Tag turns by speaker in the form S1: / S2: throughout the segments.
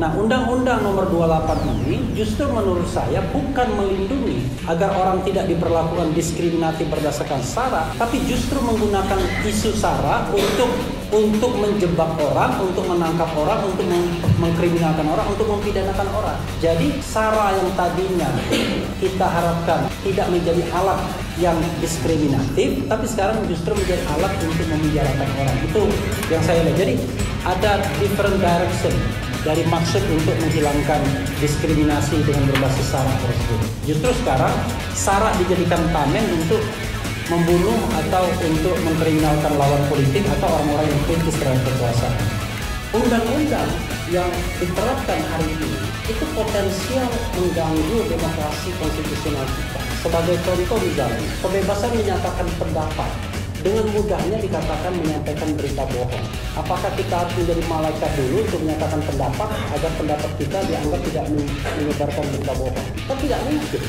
S1: Nah, Undang-Undang Nomor 28 ini justru menurut saya bukan melindungi agar orang tidak diperlakukan diskriminatif berdasarkan SARA, tapi justru menggunakan isu SARA untuk menjebak orang, untuk menangkap orang, untuk mengkriminalkan orang, untuk mempidanakan orang. Jadi SARA yang tadinya kita harapkan tidak menjadi alat yang diskriminatif, tapi sekarang justru menjadi alat untuk memenjarakan orang. Itu yang saya lihat. Jadi ada different direction dari maksud untuk menghilangkan diskriminasi dengan berbasis SARA tersebut. Justru sekarang SARA dijadikan tameng untuk membunuh atau untuk mengkriminalkan lawan politik atau orang-orang yang kritis terhadap kekuasaan. Undang-undang yang diterapkan hari ini itu potensial mengganggu demokrasi konstitusional kita. Sebagai contoh misalnya, kebebasan menyatakan pendapat dengan mudahnya dikatakan menyampaikan berita bohong. Apakah kita harus menjadi malaikat dulu untuk menyatakan pendapat agar pendapat kita dianggap tidak menyebarkan berita bohong? Kan tidak mungkin.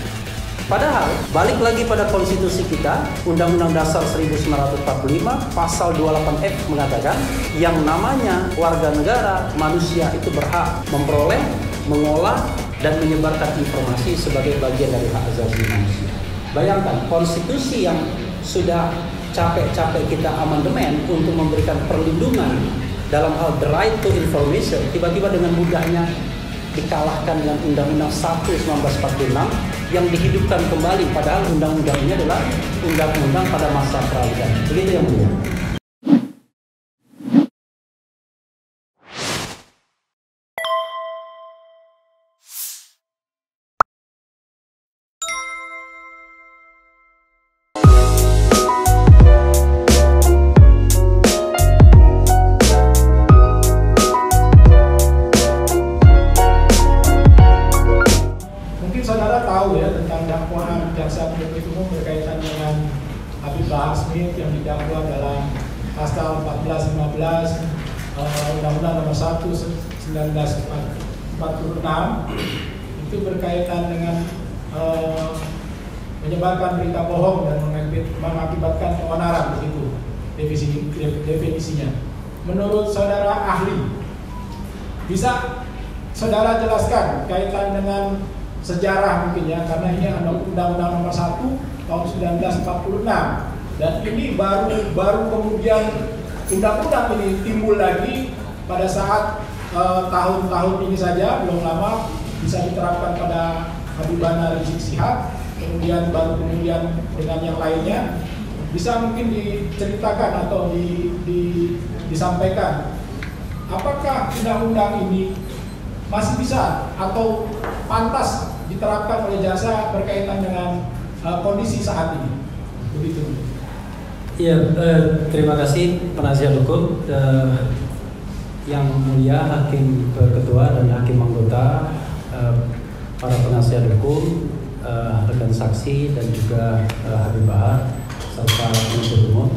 S1: Padahal, balik lagi pada konstitusi kita, Undang-Undang Dasar 1945, pasal 28F mengatakan yang namanya warga negara, manusia itu berhak memperoleh, mengolah, dan menyebarkan informasi sebagai bagian dari hak asasi manusia. Bayangkan, konstitusi yang sudah capek-capek kita amandemen untuk memberikan perlindungan dalam hal the right to information, tiba-tiba dengan mudahnya dikalahkan dengan Undang-Undang 1 1946 yang dihidupkan kembali, padahal undang-undang ini adalah undang-undang pada masa peralihan. Begitu yang mulia.
S2: Yang didakwa dalam pasal 14-15 Undang-Undang Nomor 1 1946 itu berkaitan dengan menyebarkan berita bohong dan mengakibatkan keonaran, begitu definisinya. Menurut saudara ahli, bisa saudara jelaskan kaitan dengan sejarah mungkin ya, karena ini Undang-Undang Nomor 1 tahun 1946. Dan ini baru kemudian undang-undang ini timbul lagi pada saat tahun-tahun ini saja, belum lama bisa diterapkan pada Habibana Rizik Syihab, kemudian dengan yang lainnya. Bisa mungkin diceritakan atau disampaikan apakah undang-undang ini masih bisa atau pantas diterapkan oleh jaksa berkaitan dengan kondisi saat ini, begitu.
S1: Iya, terima kasih penasihat hukum, yang mulia Hakim Ketua dan Hakim Anggota, para penasihat hukum, rekan saksi dan juga Habib Bahar serta penuntut umum.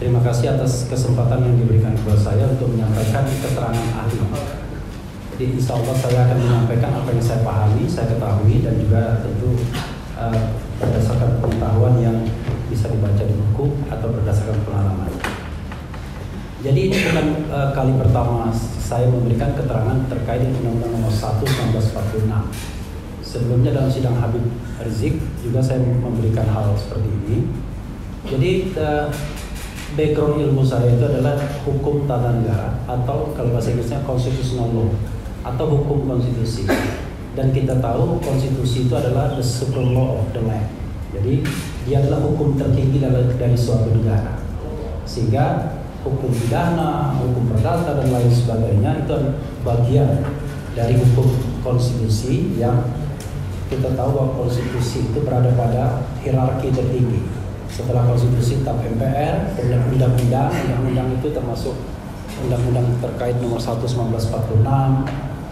S1: Terima kasih atas kesempatan yang diberikan kepada saya untuk menyampaikan keterangan ahli. Jadi insya Allah saya akan menyampaikan apa yang saya pahami, saya ketahui, dan juga tentu berdasarkan pengetahuan yang bisa dibaca di buku atau berdasarkan pengalaman. Jadi ini bukan kali pertama saya memberikan keterangan terkait dengan Undang-Undang Nomor 1 1946. Sebelumnya dalam sidang Habib Rizik juga saya memberikan hal seperti ini. Jadi background ilmu saya itu adalah hukum tata negara atau kalau bahasa Inggrisnya constitutional law atau hukum konstitusi. Dan kita tahu konstitusi itu adalah the supreme law of the land. Jadi dia adalah hukum tertinggi dari suatu negara. Sehingga hukum pidana, hukum perdata dan lain sebagainya itu bagian dari hukum konstitusi yang kita tahu bahwa konstitusi itu berada pada hierarki tertinggi. Setelah konstitusi tap MPR, kemudian undang-undang itu termasuk undang-undang terkait nomor 1 1946,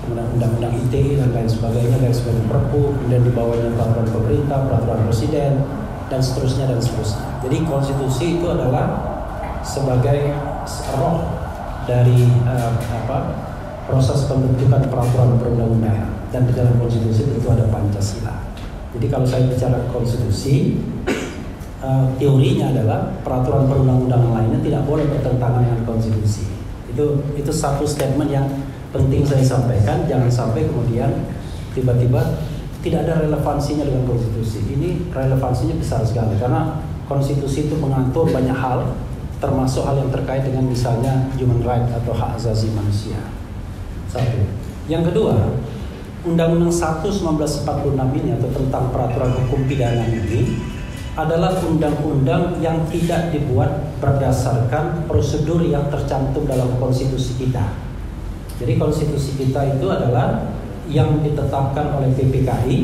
S1: kemudian undang-undang ITE dan lain sebagainya, dan sebagai perpu, kemudian di bawahnya peraturan pemerintah, peraturan presiden, dan seterusnya. Jadi konstitusi itu adalah sebagai roh dari proses pembentukan peraturan perundang-undangan, dan di dalam konstitusi itu ada Pancasila. Jadi kalau saya bicara konstitusi, teorinya adalah peraturan perundang-undangan lainnya tidak boleh bertentangan dengan konstitusi. Itu satu statement yang penting saya sampaikan, jangan sampai kemudian tiba-tiba tidak ada relevansinya dengan konstitusi. Ini relevansinya besar sekali karena konstitusi itu mengatur banyak hal, termasuk hal yang terkait dengan misalnya human right atau hak asasi manusia. Satu. Yang kedua, Undang-Undang 1 1946 ini atau tentang peraturan hukum pidana ini adalah undang-undang yang tidak dibuat berdasarkan prosedur yang tercantum dalam konstitusi kita. Jadi konstitusi kita itu adalah yang ditetapkan oleh PPKI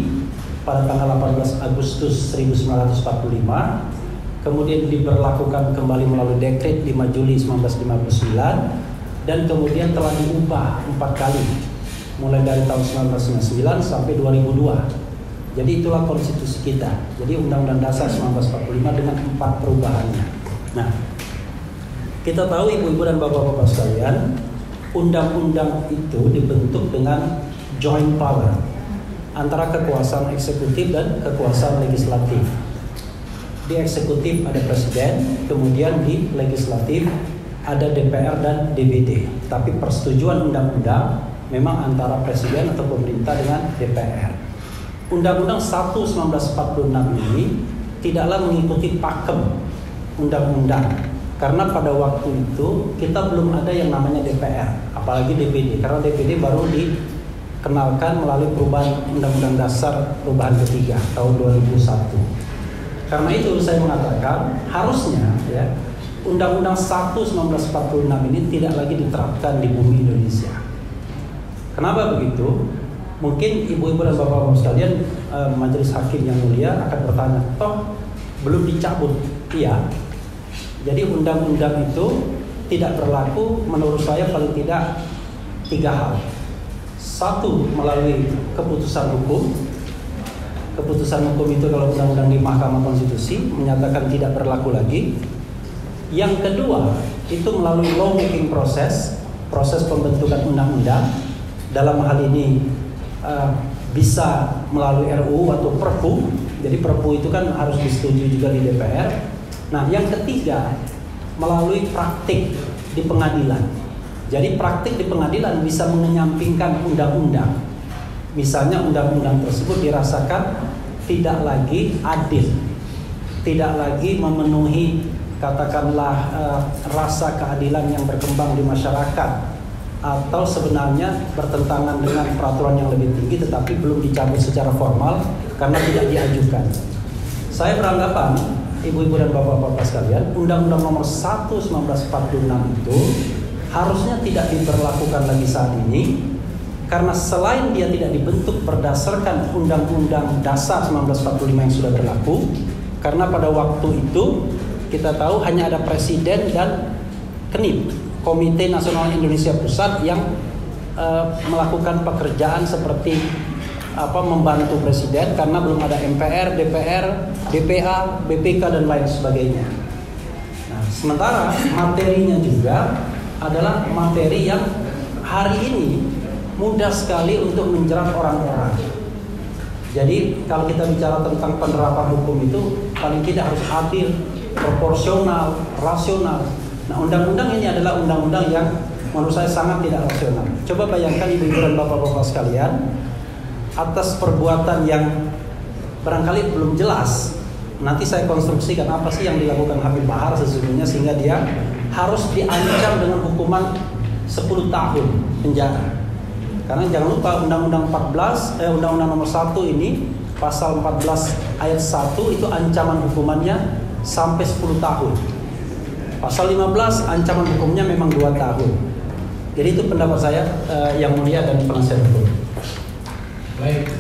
S1: pada tanggal 18 Agustus 1945, kemudian diberlakukan kembali melalui dekret 5 Juli 1959, dan kemudian telah diubah 4 kali mulai dari tahun 1999 sampai 2002. Jadi itulah konstitusi kita. Jadi Undang-Undang Dasar 1945 dengan 4 perubahannya. Nah, kita tahu ibu-ibu dan bapak-bapak sekalian, undang-undang itu dibentuk dengan joint power antara kekuasaan eksekutif dan kekuasaan legislatif. Di eksekutif ada presiden, kemudian di legislatif ada DPR dan DPD. Tapi persetujuan undang-undang memang antara presiden atau pemerintah dengan DPR. Undang-Undang 1 1946 ini tidaklah mengikuti pakem undang-undang, karena pada waktu itu kita belum ada yang namanya DPR, apalagi DPD, karena DPD baru dikenalkan melalui perubahan Undang-Undang Dasar perubahan ketiga tahun 2001. Karena itu saya mengatakan harusnya ya Undang-Undang 1 1946 ini tidak lagi diterapkan di bumi Indonesia. Kenapa begitu? Mungkin ibu-ibu dan bapak-bapak sekalian, majelis hakim yang mulia akan bertanya, toh belum dicabut? Iya. Jadi undang-undang itu tidak berlaku menurut saya paling tidak 3 hal. 1, melalui keputusan hukum. Keputusan hukum itu kalau undang-undang di Mahkamah Konstitusi menyatakan tidak berlaku lagi. Yang kedua, itu melalui lawmaking proses pembentukan undang-undang. Dalam hal ini bisa melalui RUU atau Perpu. Jadi Perpu itu kan harus disetujui juga di DPR. Nah, yang ketiga, melalui praktik di pengadilan. Jadi praktik di pengadilan bisa menyampingkan undang-undang. Misalnya undang-undang tersebut dirasakan tidak lagi adil, tidak lagi memenuhi katakanlah rasa keadilan yang berkembang di masyarakat, atau sebenarnya bertentangan dengan peraturan yang lebih tinggi tetapi belum dicabut secara formal karena tidak diajukan. Saya beranggapan, ibu-ibu dan bapak-bapak sekalian, Undang-Undang Nomor 1 1946 itu harusnya tidak diberlakukan lagi saat ini, karena selain dia tidak dibentuk berdasarkan Undang-Undang Dasar 1945 yang sudah berlaku, karena pada waktu itu kita tahu hanya ada presiden dan KNIP, Komite Nasional Indonesia Pusat, yang melakukan pekerjaan seperti membantu presiden, karena belum ada MPR, DPR, DPA, BPK dan lain sebagainya. Nah, sementara materinya juga adalah materi yang hari ini mudah sekali untuk menjerat orang-orang. Jadi kalau kita bicara tentang penerapan hukum itu paling tidak harus adil, proporsional, rasional. Nah, undang-undang ini adalah undang-undang yang menurut saya sangat tidak rasional. Coba bayangkan ibu-ibu dan bapak-bapak sekalian, atas perbuatan yang barangkali belum jelas, nanti saya konstruksikan apa sih yang dilakukan Habib Bahar sesungguhnya sehingga dia harus diancam dengan hukuman 10 tahun penjara. Karena jangan lupa Undang-Undang Nomor 1 ini pasal 14 ayat 1 itu ancaman hukumannya sampai 10 tahun. Pasal 15 ancaman hukumnya memang 2 tahun. Jadi itu pendapat saya yang mulia dan penasihat hukum.
S2: Baik.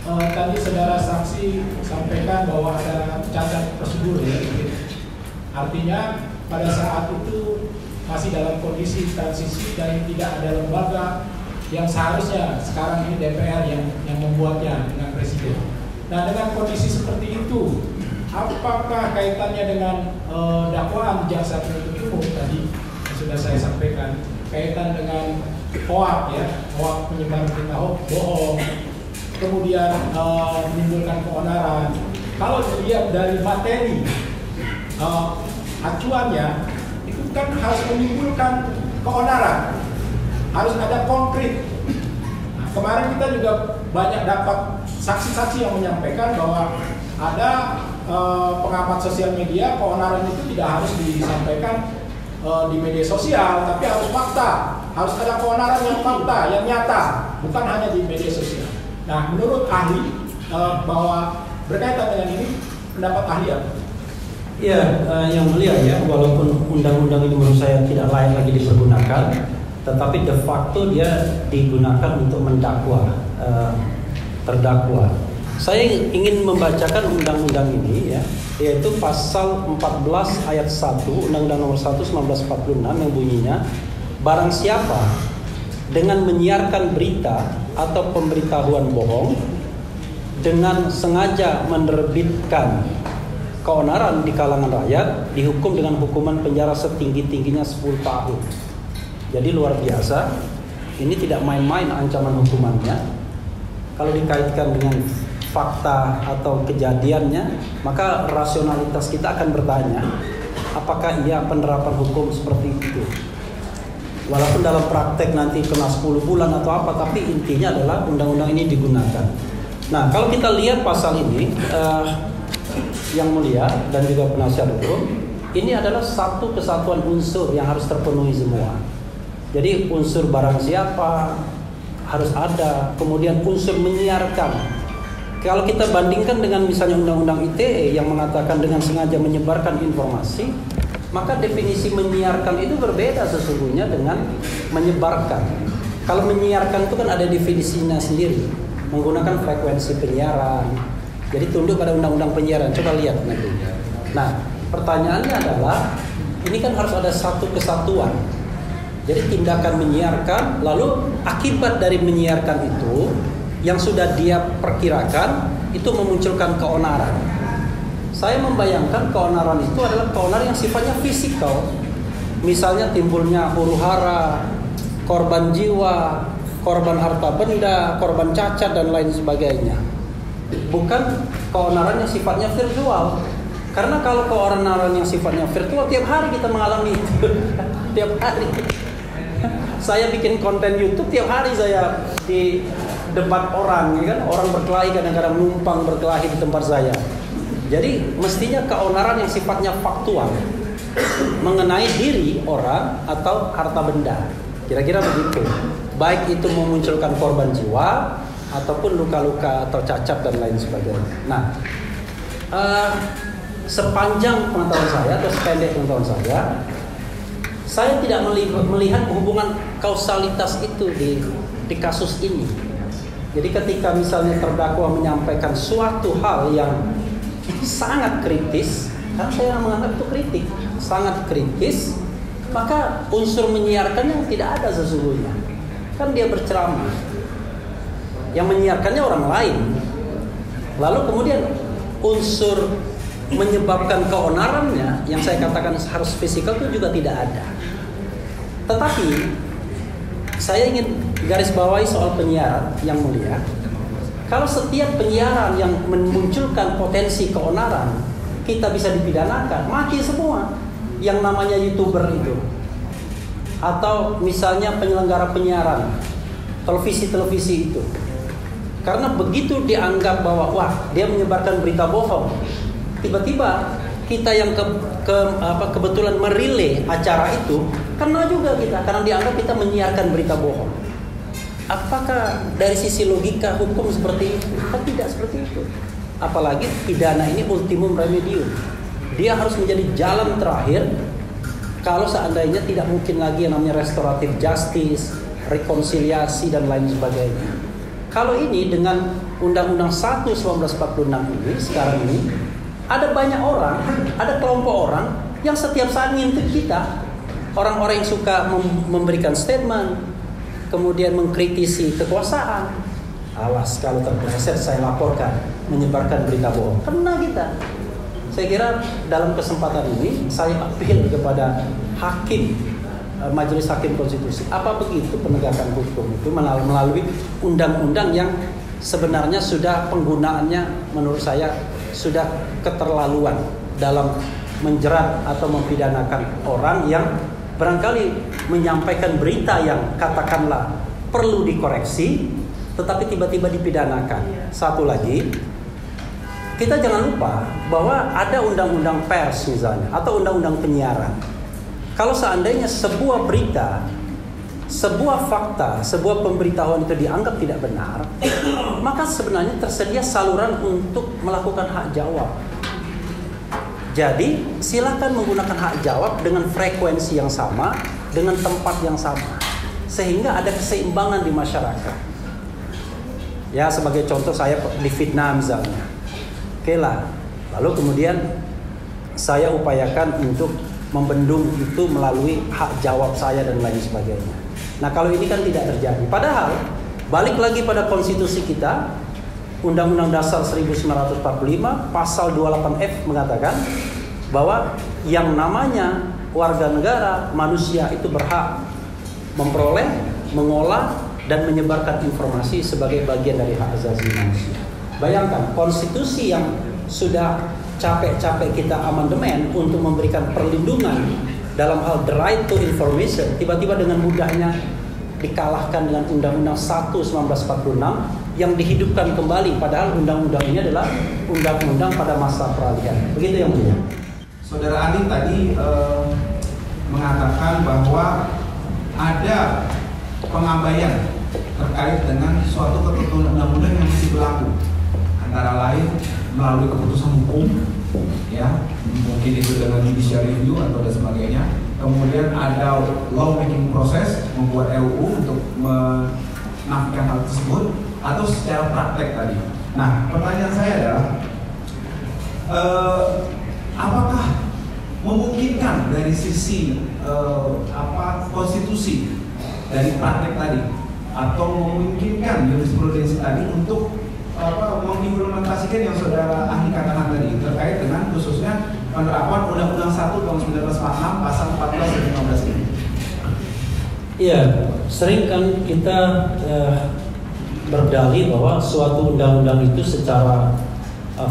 S2: Tadi saudara saksi sampaikan bahwa ada cacat prosedur ya. Artinya pada saat itu masih dalam kondisi transisi dan tidak ada lembaga yang seharusnya sekarang ini DPR yang membuatnya dengan presiden. Nah, dengan kondisi seperti itu, apakah kaitannya dengan dakwaan jaksa penuntut umum tadi yang sudah saya sampaikan, kaitan dengan hoak ya, hoak penyebaran berita bohong, kemudian menimbulkan keonaran. Kalau dilihat dari materi acuannya itu kan harus menimbulkan keonaran. harus ada konkret. Nah, kemarin kita juga banyak dapat saksi-saksi yang menyampaikan bahwa ada pengamat sosial media, keonaran itu tidak harus disampaikan di media sosial, tapi harus fakta, harus ada keonaran yang fakta, yang nyata, bukan hanya di media sosial. Nah, menurut ahli bahwa berkaitan dengan ini, pendapat ahli apa?
S1: Ya, yang mulia ya, walaupun undang-undang ini menurut saya tidak layak lagi dipergunakan, tetapi de facto dia digunakan untuk mendakwa terdakwa. Saya ingin membacakan undang-undang ini ya, yaitu pasal 14 ayat 1 Undang-Undang Nomor 1 1946 yang bunyinya, barang siapa dengan menyiarkan berita atau pemberitahuan bohong dengan sengaja menerbitkan keonaran di kalangan rakyat, dihukum dengan hukuman penjara setinggi-tingginya 10 tahun. Jadi luar biasa, ini tidak main-main ancaman hukumannya. Kalau dikaitkan dengan fakta atau kejadiannya, maka rasionalitas kita akan bertanya, apakah iya penerapan hukum seperti itu? Walaupun dalam praktek nanti kena 10 bulan atau apa, tapi intinya adalah undang-undang ini digunakan. Nah, kalau kita lihat pasal ini, yang mulia dan juga penasihat hukum, ini adalah satu kesatuan unsur yang harus terpenuhi semua. Jadi unsur barang siapa harus ada, kemudian unsur menyiarkan. Kalau kita bandingkan dengan misalnya Undang-Undang ITE yang mengatakan dengan sengaja menyebarkan informasi, maka definisi menyiarkan itu berbeda sesungguhnya dengan menyebarkan. Kalau menyiarkan itu kan ada definisinya sendiri, menggunakan frekuensi penyiaran. Jadi tunduk pada Undang-Undang Penyiaran. Coba lihat nanti. Nah, pertanyaannya adalah, ini kan harus ada satu kesatuan. Jadi tindakan menyiarkan, lalu akibat dari menyiarkan itu yang sudah dia perkirakan itu memunculkan keonaran. Saya membayangkan keonaran itu adalah keonaran yang sifatnya fisikal. Misalnya timbulnya huru-hara, korban jiwa, korban harta benda, korban cacat dan lain sebagainya. Bukan keonaran yang sifatnya virtual. Karena kalau keonaran yang sifatnya virtual, tiap hari kita mengalami itu. Tiap hari. Saya bikin konten YouTube, tiap hari saya di debat orang, ya kan? Orang berkelahi, kadang-kadang numpang berkelahi di tempat saya. Jadi mestinya keonaran yang sifatnya faktual mengenai diri orang atau harta benda. Kira-kira begitu. Baik itu memunculkan korban jiwa ataupun luka-luka atau cacat dan lain sebagainya. Nah, sepanjang pengetahuan saya atau sependek pengetahuan saya tidak melihat hubungan kausalitas itu di kasus ini. Jadi ketika misalnya terdakwa menyampaikan suatu hal yang sangat kritis, kan saya menganggap itu kritik, sangat kritis, maka unsur menyiarkannya tidak ada sesungguhnya. Kan dia berceramah, yang menyiarkannya orang lain. Lalu kemudian unsur menyebabkan keonarannya yang saya katakan harus fisikal itu juga tidak ada. Tetapi saya ingin garis bawahi soal penyiaran yang mulia. Kalau setiap penyiaran yang memunculkan potensi keonaran kita bisa dipidanakan, mati semua yang namanya YouTuber itu. Atau misalnya penyelenggara penyiaran televisi-televisi itu. Karena begitu dianggap bahwa wah, dia menyebarkan berita bohong, tiba-tiba kita yang kebetulan merilai acara itu kena juga kita, karena dianggap kita menyiarkan berita bohong. Apakah dari sisi logika hukum seperti itu? Kan tidak seperti itu. Apalagi pidana ini ultimum remedium. Dia harus menjadi jalan terakhir kalau seandainya tidak mungkin lagi yang namanya restoratif justice, rekonsiliasi dan lain sebagainya. Kalau ini dengan Undang-Undang 1 1946 ini sekarang ini ada banyak orang, ada kelompok orang yang setiap saat ngintip kita. Orang-orang yang suka memberikan statement, kemudian mengkritisi kekuasaan. Awas kalau terpeleset saya laporkan, menyebarkan berita bohong. Kena kita. Saya kira dalam kesempatan ini saya apel kepada hakim, Majelis Hakim Konstitusi. Apa begitu penegakan hukum itu melalui undang-undang yang sebenarnya sudah penggunaannya menurut saya sudah keterlaluan dalam menjerat atau mempidanakan orang yang barangkali menyampaikan berita yang katakanlah perlu dikoreksi, tetapi tiba-tiba dipidanakan. Satu lagi, kita jangan lupa bahwa ada undang-undang pers misalnya, atau undang-undang penyiaran. Kalau seandainya sebuah berita, sebuah fakta, sebuah pemberitahuan itu dianggap tidak benar, maka sebenarnya tersedia saluran untuk melakukan hak jawab. Jadi silakan menggunakan hak jawab dengan frekuensi yang sama, dengan tempat yang sama, sehingga ada keseimbangan di masyarakat. Ya, sebagai contoh saya difitnah misalnya, oke lah, lalu kemudian saya upayakan untuk membendung itu melalui hak jawab saya dan lain sebagainya. Nah, kalau ini kan tidak terjadi. Padahal balik lagi pada konstitusi kita, Undang-Undang Dasar 1945 pasal 28F mengatakan bahwa yang namanya warga negara, manusia itu berhak memperoleh, mengolah, dan menyebarkan informasi sebagai bagian dari hak asasi manusia. Bayangkan, konstitusi yang sudah capek-capek kita amandemen untuk memberikan perlindungan dalam hal the right to information, tiba-tiba dengan mudahnya dikalahkan dengan Undang-Undang 1 1946 yang dihidupkan kembali, padahal undang-undang ini adalah undang-undang pada masa peralihan. Begitu yang mulia.
S3: Saudara Andi tadi mengatakan bahwa ada pengabaian terkait dengan suatu ketentuan undang-undang yang masih berlaku, antara lain melalui keputusan hukum, ya, mungkin itu dengan judicial review atau dan sebagainya. Kemudian ada law making proses, membuat RUU untuk menafikan hal tersebut, atau secara praktek tadi. Nah, pertanyaan saya adalah apakah memungkinkan dari sisi konstitusi dari praktek tadi, atau memungkinkan jurisprudensi tadi untuk mengimplementasikan yang saudara ahli katakan tadi terkait dengan khususnya penerapan Undang-Undang 1 tahun 1946 pasal 14 dan 15 ini?
S1: Iya, sering kan kita berdalih bahwa suatu undang-undang itu secara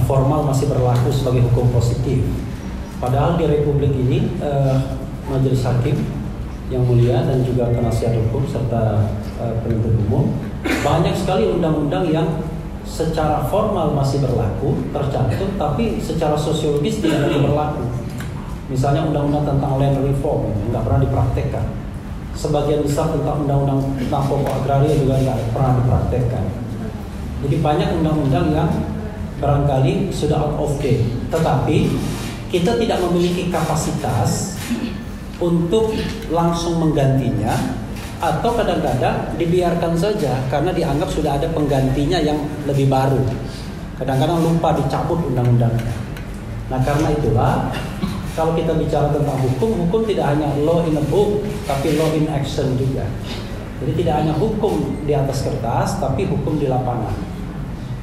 S1: formal masih berlaku sebagai hukum positif. Padahal di Republik ini Majelis Hakim yang mulia dan juga penasihat hukum serta penuntut umum, banyak sekali undang-undang yang secara formal masih berlaku, tercantum, tapi secara sosiologis tidak lagi berlaku. Misalnya undang-undang tentang land reform nggak pernah dipraktekkan. Sebagian besar tentang undang-undang tentang pokok agraria juga nggak pernah dipraktekkan. Jadi banyak undang-undang yang barangkali sudah out of date, tetapi kita tidak memiliki kapasitas untuk langsung menggantinya, atau kadang-kadang dibiarkan saja karena dianggap sudah ada penggantinya yang lebih baru. Kadang-kadang lupa dicabut undang-undangnya. Nah, karena itulah kalau kita bicara tentang hukum, hukum tidak hanya law in a book, tapi law in action juga. Jadi tidak hanya hukum di atas kertas, tapi hukum di lapangan.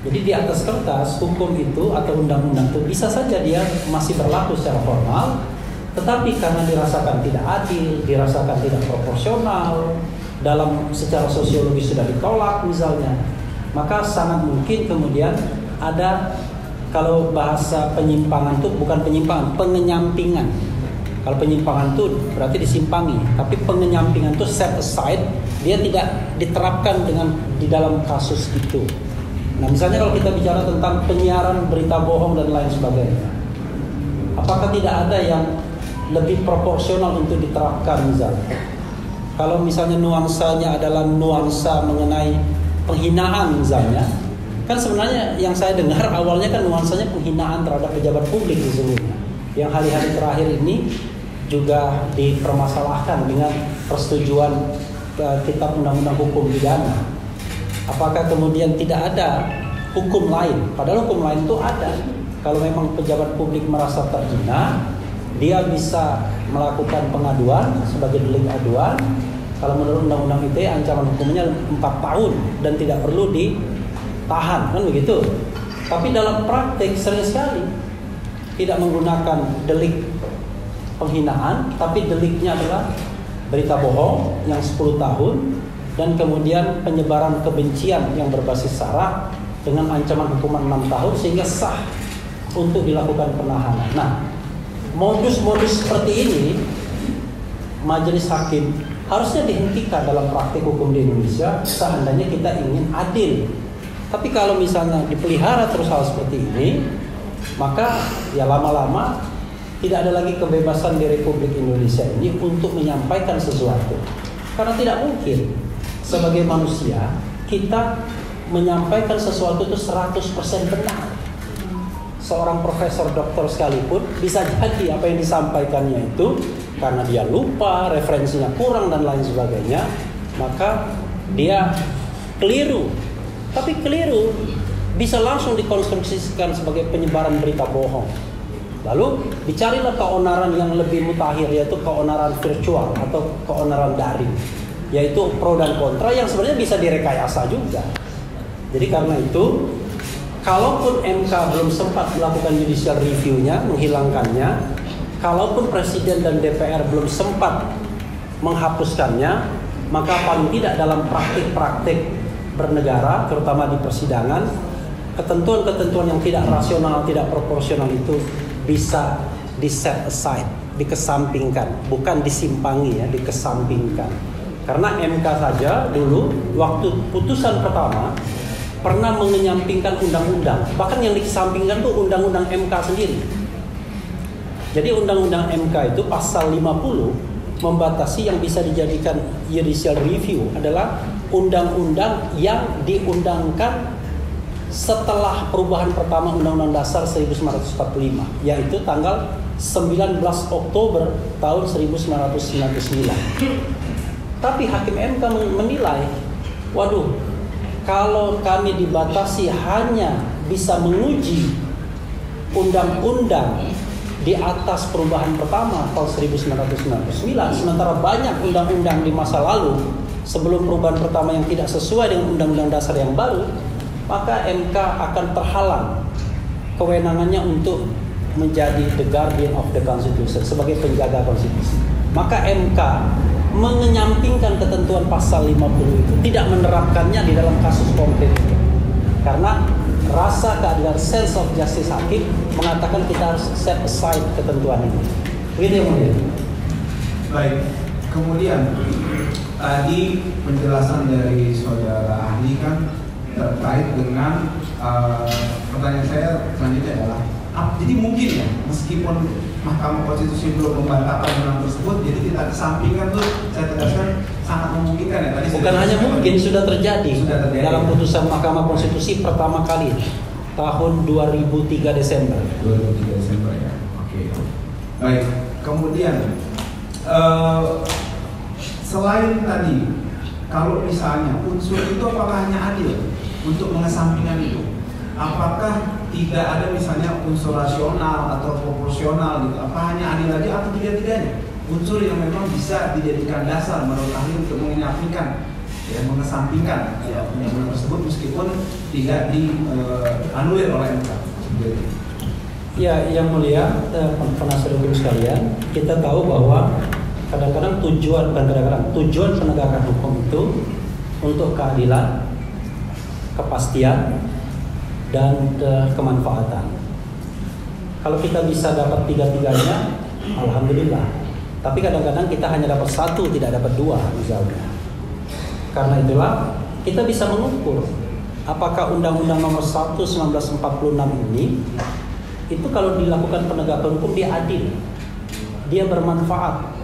S1: Jadi di atas kertas, hukum itu atau undang-undang itu bisa saja dia masih berlaku secara formal, tetapi karena dirasakan tidak adil, dirasakan tidak proporsional, dalam secara sosiologis sudah ditolak misalnya, maka sangat mungkin kemudian ada, kalau bahasa penyimpangan itu bukan penyimpangan, pengenyampingan. Kalau penyimpangan itu berarti disimpangi, tapi pengenyampingan itu set aside, dia tidak diterapkan di dalam kasus itu. Nah, misalnya kalau kita bicara tentang penyiaran berita bohong dan lain sebagainya, apakah tidak ada yang lebih proporsional untuk diterapkan misalnya? Kalau misalnya nuansanya adalah nuansa mengenai penghinaan misalnya, kan sebenarnya yang saya dengar awalnya kan nuansanya penghinaan terhadap pejabat publik sesungguhnya, yang hari-hari terakhir ini juga dipermasalahkan dengan persetujuan kitab undang-undang hukum pidana. Apakah kemudian tidak ada hukum lain? Padahal hukum lain itu ada. Kalau memang pejabat publik merasa terhina, dia bisa melakukan pengaduan sebagai delik aduan. Kalau menurut Undang-Undang ITE ancaman hukumnya 4 tahun dan tidak perlu ditahan, kan begitu. Tapi dalam praktik sering sekali tidak menggunakan delik penghinaan, tapi deliknya adalah berita bohong yang 10 tahun dan kemudian penyebaran kebencian yang berbasis sara dengan ancaman hukuman 6 tahun sehingga sah untuk dilakukan penahanan. Nah, modus-modus seperti ini majelis hakim harusnya dihentikan dalam praktik hukum di Indonesia seandainya kita ingin adil. Tapi kalau misalnya dipelihara terus hal seperti ini, maka ya lama-lama tidak ada lagi kebebasan di Republik Indonesia ini untuk menyampaikan sesuatu. Karena tidak mungkin sebagai manusia kita menyampaikan sesuatu itu 100% benar. Seorang profesor doktor sekalipun bisa jadi apa yang disampaikannya itu karena dia lupa, referensinya kurang dan lain sebagainya, maka dia keliru. Tapi keliru bisa langsung dikonstruksikan sebagai penyebaran berita bohong. Lalu dicarilah keonaran yang lebih mutakhir, yaitu keonaran virtual atau keonaran daring, yaitu pro dan kontra yang sebenarnya bisa direkayasa juga. Jadi karena itu, kalaupun MK belum sempat melakukan judicial review-nya, menghilangkannya, kalaupun Presiden dan DPR belum sempat menghapuskannya, maka paling tidak dalam praktik-praktik bernegara, terutama di persidangan, ketentuan-ketentuan yang tidak rasional, tidak proporsional itu bisa di set aside, dikesampingkan, bukan disimpangi ya, dikesampingkan. Karena MK saja dulu waktu putusan pertama pernah menyampingkan undang-undang, bahkan yang dikesampingkan tuh undang-undang MK sendiri. Jadi undang-undang MK itu pasal 50 membatasi yang bisa dijadikan judicial review adalah undang-undang yang diundangkan setelah perubahan pertama Undang-Undang Dasar 1945, yaitu tanggal 19 Oktober tahun 1999. Tapi Hakim MK menilai, waduh, kalau kami dibatasi hanya bisa menguji undang-undang di atas perubahan pertama tahun 1999, sementara banyak undang-undang di masa lalu sebelum perubahan pertama yang tidak sesuai dengan Undang-Undang Dasar yang baru, maka MK akan terhalang kewenangannya untuk menjadi the guardian of the constitution, sebagai penjaga konstitusi. Maka MK menyampingkan ketentuan pasal 50 itu, tidak menerapkannya di dalam kasus konkret itu. Karena rasa keadilan, sense of justice hakim mengatakan kita harus set aside ketentuan ini. Begitu yang mulia.
S3: Baik, kemudian tadi penjelasan dari saudara ahli kan terkait dengan pertanyaan saya selanjutnya adalah jadi mungkin ya, meskipun Mahkamah Konstitusi belum membatalkan undang tersebut, jadi kita kesampingkan tuh, saya tegaskan sangat memungkinkan ya. Tadi
S1: bukan hanya mungkin, sudah terjadi dalam putusan Mahkamah Konstitusi pertama kali tahun 2003 Desember.
S3: 2003 Desember ya. Oke. Baik. Kemudian selain tadi, kalau misalnya unsur itu apakah hanya adil untuk mengesampingkan itu? Apakah tidak ada misalnya unsur rasional atau proporsional gitu? Apa hanya adil aja atau tiga-tiganya? Unsur yang memang bisa dijadikan dasar menurut ahli untuk menyampingkan, ya, mengesampingkan undang-undang tersebut meskipun tidak dianulir oleh MK.
S1: Ya, yang mulia, penasihat hukum sekalian, kita tahu bahwa kadang-kadang tujuan penegakan hukum itu untuk keadilan, kepastian, dan kemanfaatan. Kalau kita bisa dapat tiga-tiganya, alhamdulillah. Tapi kadang-kadang kita hanya dapat satu, tidak dapat dua misalnya. Karena itulah kita bisa mengukur apakah Undang-Undang Nomor 1 1946 ini itu kalau dilakukan penegakan hukum dia adil, dia bermanfaat,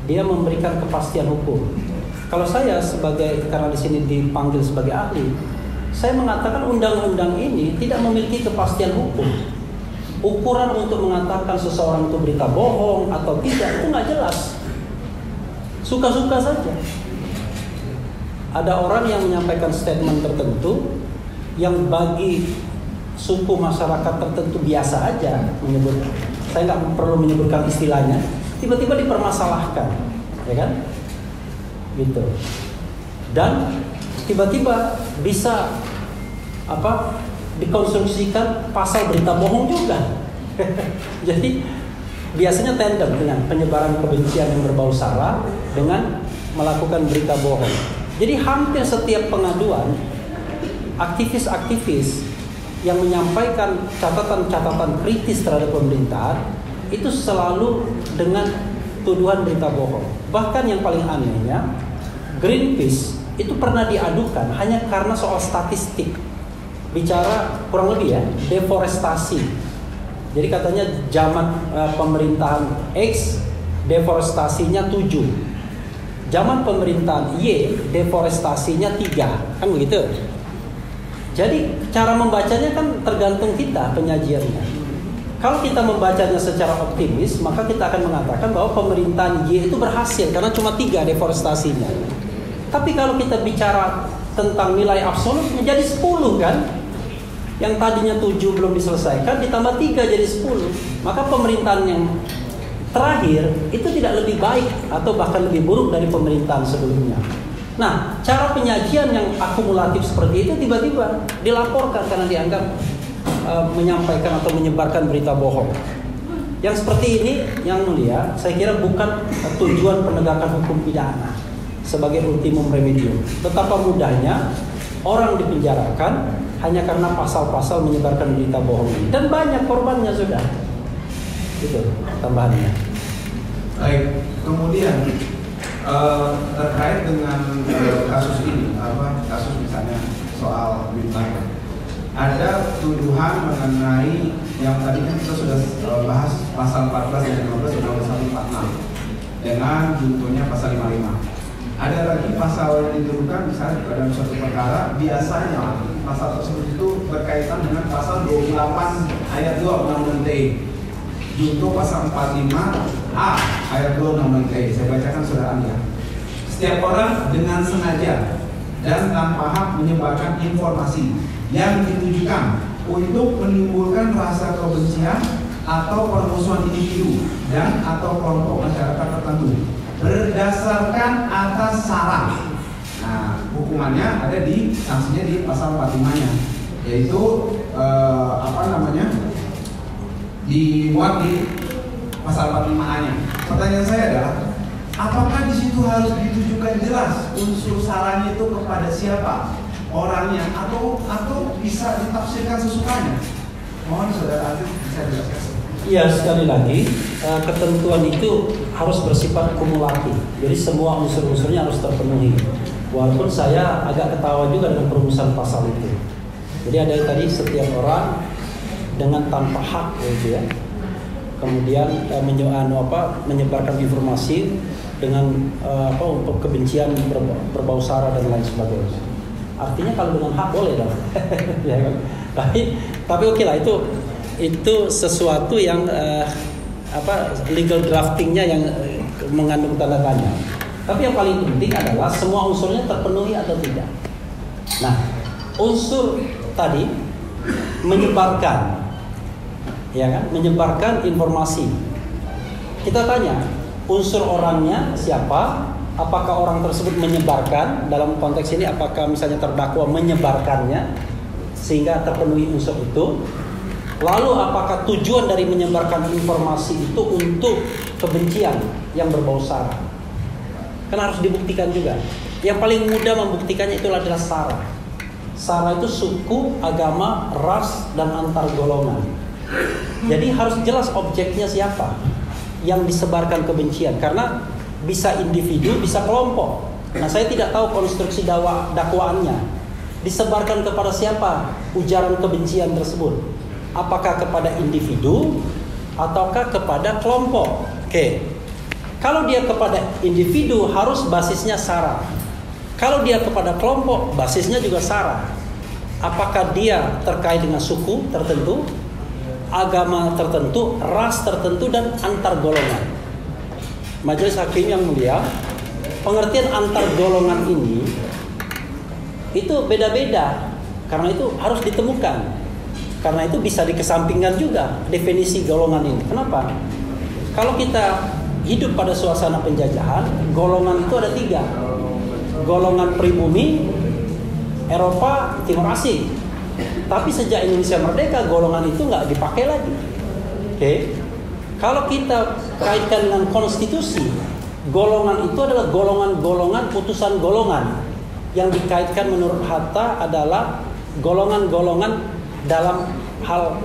S1: dia memberikan kepastian hukum. Kalau saya karena di sini dipanggil sebagai ahli, saya mengatakan undang-undang ini tidak memiliki kepastian hukum. Ukuran untuk mengatakan seseorang itu berita bohong atau tidak itu nggak jelas. Suka-suka saja. Ada orang yang menyampaikan statement tertentu yang bagi suku masyarakat tertentu biasa aja menyebut. Saya nggak perlu menyebutkan istilahnya. Tiba-tiba dipermasalahkan, ya kan? Gitu. Dan tiba-tiba bisa dikonstruksikan pasal berita bohong juga. Jadi biasanya tandem dengan penyebaran kebencian yang berbau sara dengan melakukan berita bohong. Jadi hampir setiap pengaduan aktivis-aktivis yang menyampaikan catatan-catatan kritis terhadap pemerintahan itu selalu dengan tuduhan berita bohong. Bahkan yang paling anehnya, Greenpeace itu pernah diadukan hanya karena soal statistik. Bicara kurang lebih ya, deforestasi. Jadi katanya zaman pemerintahan X, deforestasinya 7. Zaman pemerintahan Y, deforestasinya 3. Kan begitu? Jadi cara membacanya kan tergantung kita penyajiannya. Kalau kita membacanya secara optimis, maka kita akan mengatakan bahwa pemerintahan Y itu berhasil karena cuma 3 deforestasinya. Tapi kalau kita bicara tentang nilai absolut menjadi 10 kan? Yang tadinya 7 belum diselesaikan ditambah 3 jadi 10. Maka pemerintahan yang terakhir itu tidak lebih baik atau bahkan lebih buruk dari pemerintahan sebelumnya. Nah, cara penyajian yang akumulatif seperti itu tiba-tiba dilaporkan karena dianggap menyampaikan atau menyebarkan berita bohong. Yang seperti ini, yang mulia, saya kira bukan tujuan penegakan hukum pidana sebagai ultimum remedium. Betapa mudahnya orang dipenjarakan hanya karena pasal-pasal menyebarkan berita bohong ini. Dan banyak korbannya sudah. Itu tambahannya.
S3: Baik, kemudian terkait dengan kasus ini, kasus misalnya soal Bintang, ada tuduhan mengenai yang tadi kan kita sudah bahas pasal 14 dan 15 Undang-Undang 146 dengan juntunya pasal 55. Ada lagi pasal yang dituduhkan misalnya dalam suatu perkara, biasanya pasal tersebut itu berkaitan dengan pasal 28 ayat 2 Undang-Undang ITE. Junto pasal 45A ayat 2 Undang-Undang ITE. Saya bacakan saudara Anda. Setiap orang dengan sengaja dan tanpa hak menyebarkan informasi yang ditujukan untuk menimbulkan rasa kebencian atau permusuhan individu dan atau kelompok masyarakat tertentu berdasarkan atas sara. Nah, hukumannya ada di sanksinya di pasal 45-nya, yaitu dibuat di pasal 45A-nya. Pertanyaan saya adalah, apakah di situ harus ditujukan jelas unsur saranya itu kepada siapa orangnya atau bisa ditafsirkan sesukanya? Mohon saudara Arif bisa jelaskan.
S1: Iya, sekali lagi ketentuan itu harus bersifat kumulatif. Jadi semua unsur-unsurnya harus terpenuhi. Walaupun saya agak ketawa juga dengan perumusan pasal itu. Jadi ada tadi setiap orang dengan tanpa hak gitu ya. Kemudian menyebarkan informasi dengan untuk kebencian berbau sara dan lain sebagainya. Artinya kalau dengan hak boleh dong. Ya kan? Tapi oke lah, itu sesuatu yang legal draftingnya yang mengandung tanda tanya. Tapi yang paling penting adalah semua unsurnya terpenuhi atau tidak. Nah, unsur tadi menyebarkan, ya kan? Menyebarkan informasi. Kita tanya, unsur orangnya siapa? Apakah orang tersebut menyebarkan? Dalam konteks ini apakah misalnya terdakwa menyebarkannya sehingga terpenuhi unsur itu? Lalu apakah tujuan dari menyebarkan informasi itu untuk kebencian yang berbau sara? Kan harus dibuktikan juga. Yang paling mudah membuktikannya itu adalah sara. Sara itu suku, agama, ras, dan antar golongan. Jadi harus jelas objeknya siapa yang disebarkan kebencian. Karena bisa individu, bisa kelompok. Nah, saya tidak tahu konstruksi dakwaannya. Disebarkan kepada siapa ujaran kebencian tersebut? Apakah kepada individu ataukah kepada kelompok? Oke. Kalau dia kepada individu harus basisnya sara. Kalau dia kepada kelompok basisnya juga sara. Apakah dia terkait dengan suku tertentu, agama tertentu, ras tertentu, dan antar golongan? Majelis Hakim yang mulia, pengertian antar golongan ini itu beda-beda. Karena itu harus ditemukan. Karena itu bisa dikesampingkan juga definisi golongan ini. Kenapa? Kalau kita hidup pada suasana penjajahan, golongan itu ada 3. Golongan pribumi, Eropa, Timur Asing. Tapi sejak Indonesia merdeka, golongan itu nggak dipakai lagi. Oke? Kalau kita kaitkan dengan konstitusi, golongan itu adalah golongan-golongan putusan golongan. Yang dikaitkan menurut Hatta adalah golongan-golongan dalam hal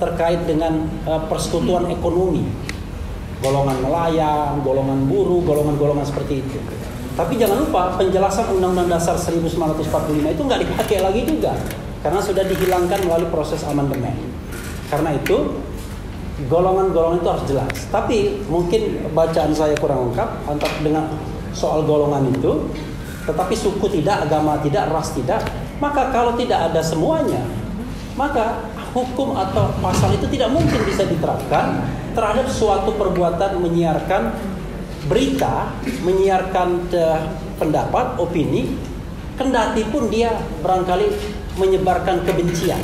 S1: terkait dengan persekutuan ekonomi. golongan nelayan, golongan buruh, golongan-golongan seperti itu. Tapi jangan lupa penjelasan Undang-Undang Dasar 1945 itu nggak dipakai lagi juga, karena sudah dihilangkan melalui proses amandemen. Karena itu golongan-golongan itu harus jelas. Tapi mungkin bacaan saya kurang lengkap dengan soal golongan itu. Tetapi suku tidak, agama tidak, ras tidak. Maka kalau tidak ada semuanya, maka hukum atau pasal itu tidak mungkin bisa diterapkan terhadap suatu perbuatan menyiarkan berita, menyiarkan pendapat, opini, kendati pun dia barangkali menyebarkan kebencian.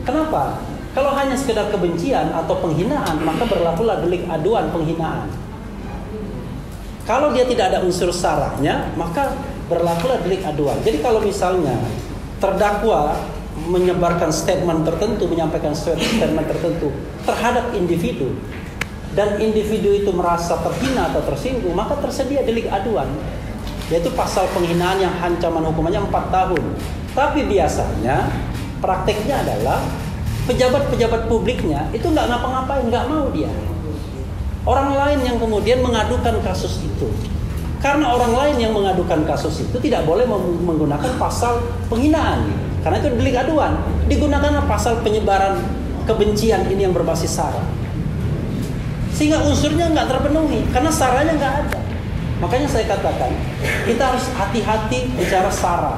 S1: Kenapa? Kalau hanya sekedar kebencian atau penghinaan, maka berlakulah delik aduan penghinaan. Kalau dia tidak ada unsur saranya, maka berlakulah delik aduan. Jadi kalau misalnya terdakwa menyebarkan statement tertentu, menyampaikan statement tertentu terhadap individu, dan individu itu merasa terhina atau tersinggung, maka tersedia delik aduan, yaitu pasal penghinaan yang ancaman hukumannya 4 tahun. Tapi biasanya prakteknya adalah pejabat-pejabat publiknya itu nggak ngapa-ngapain, nggak mau dia. Orang lain yang kemudian mengadukan kasus itu. Karena orang lain yang mengadukan kasus itu tidak boleh menggunakan pasal penghinaan. Karena itu delik aduan. Digunakan pasal penyebaran kebencian ini yang berbasis sara. Sehingga unsurnya nggak terpenuhi. Karena saranya nggak ada. Makanya saya katakan, kita harus hati-hati bicara sara.